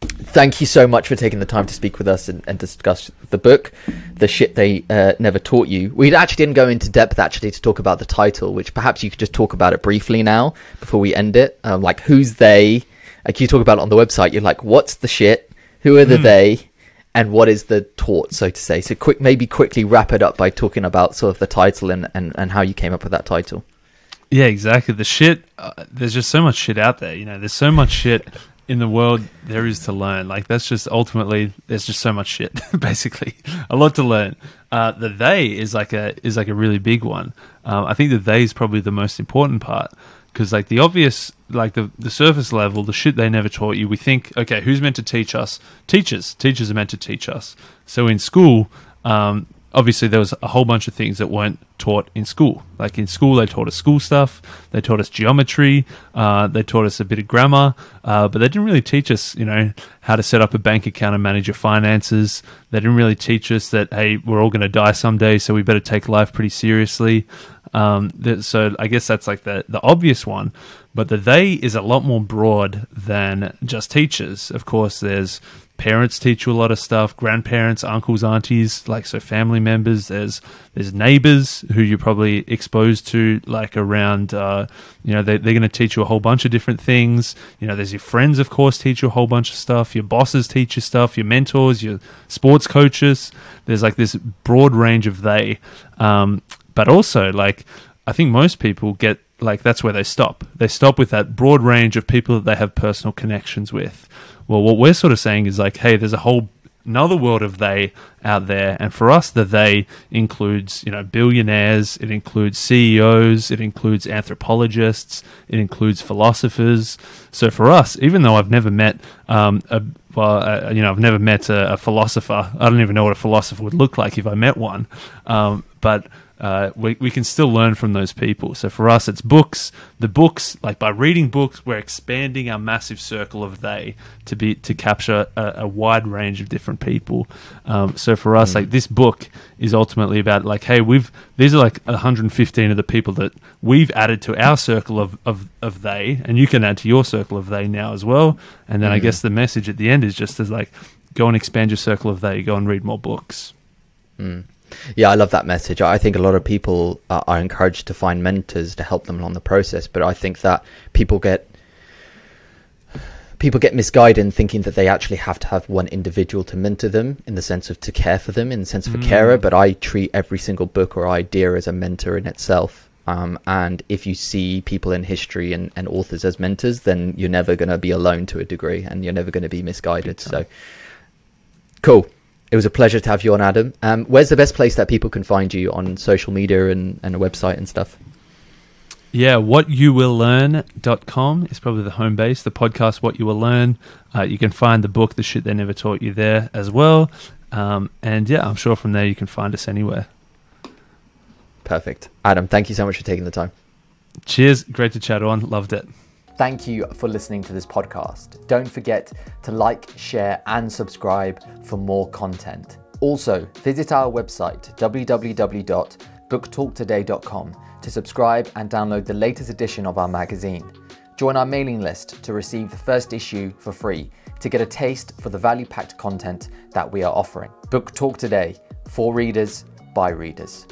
thank you so much for taking the time to speak with us and discuss the book, The Shit They Never Taught You. We actually didn't go into depth to talk about the title, which perhaps you could just talk about it briefly now before we end it. Like, who's they? Like, you talk about it on the website. You're like, what's the shit? Who are the they? And what is the taught, so to say? So quickly wrap it up by talking about sort of the title and how you came up with that title. Yeah, exactly. The shit, there's just so much shit out there. There's so much shit in the world there is to learn. Like, that's just ultimately, there's just so much shit, basically. A lot to learn. The they is like a really big one. I think the they is probably the most important part. Because, like, the obvious, like, the surface level, the shit they never taught you, we think, okay, who's meant to teach us? Teachers. Teachers are meant to teach us. So in school, obviously there was a whole bunch of things that weren't taught in school. Like, in school, they taught us school stuff. They taught us geometry. They taught us a bit of grammar. But they didn't really teach us, how to set up a bank account and manage your finances. They didn't really teach us that, hey, we're all going to die someday, so we better take life pretty seriously. So I guess that's like the obvious one, but the they is a lot more broad than just teachers. Of course, there's parents teach you a lot of stuff, grandparents, uncles, aunties, like, so family members. There's neighbors who you're probably exposed to, like, around, they're going to teach you a whole bunch of different things. There's your friends, of course, teach you a whole bunch of stuff. Your bosses teach you stuff, your mentors, your sports coaches. There's like this broad range of they. But also, like, I think most people get, like, that's where they stop. They stop with that broad range of people that they have personal connections with. Well, what we're sort of saying is, like, hey, there's a whole another world of they out there. And for us, the they includes, billionaires. It includes CEOs. It includes anthropologists. It includes philosophers. So for us, even though I've never met I've never met a philosopher. I don't even know what a philosopher would look like if I met one. But we can still learn from those people. So for us, it's books. The books, like by reading books, we're expanding our massive circle of they to capture a wide range of different people. So for us, like this book is ultimately about like, hey, these are like 115 of the people that we've added to our circle of they, and you can add to your circle of they now as well. And then I guess the message at the end is just as like, go and expand your circle of they, go and read more books. Yeah, I love that message. I think a lot of people are encouraged to find mentors to help them along the process, but I think that people get misguided in thinking that they actually have to have one individual to mentor them, in the sense of to care for them, in the sense of a carer. But I treat every single book or idea as a mentor in itself. And if you see people in history and authors as mentors, then you're never going to be alone to a degree, and you're never going to be misguided. So cool. It was a pleasure to have you on, Adam. Where's the best place that people can find you on social media and a website and stuff? Yeah, whatyouwilllearn.com is probably the home base. The podcast, What You Will Learn. You can find the book, The Shit They Never Taught You, there as well. And yeah, I'm sure from there you can find us anywhere. Perfect. Adam, thank you so much for taking the time. Cheers. Great to chat on. Loved it. Thank you for listening to this podcast. Don't forget to like, share, and subscribe for more content. Also, visit our website, www.booktalktoday.com, to subscribe and download the latest edition of our magazine. Join our mailing list to receive the first issue for free, to get a taste for the value-packed content that we are offering. Book Talk Today, for readers, by readers.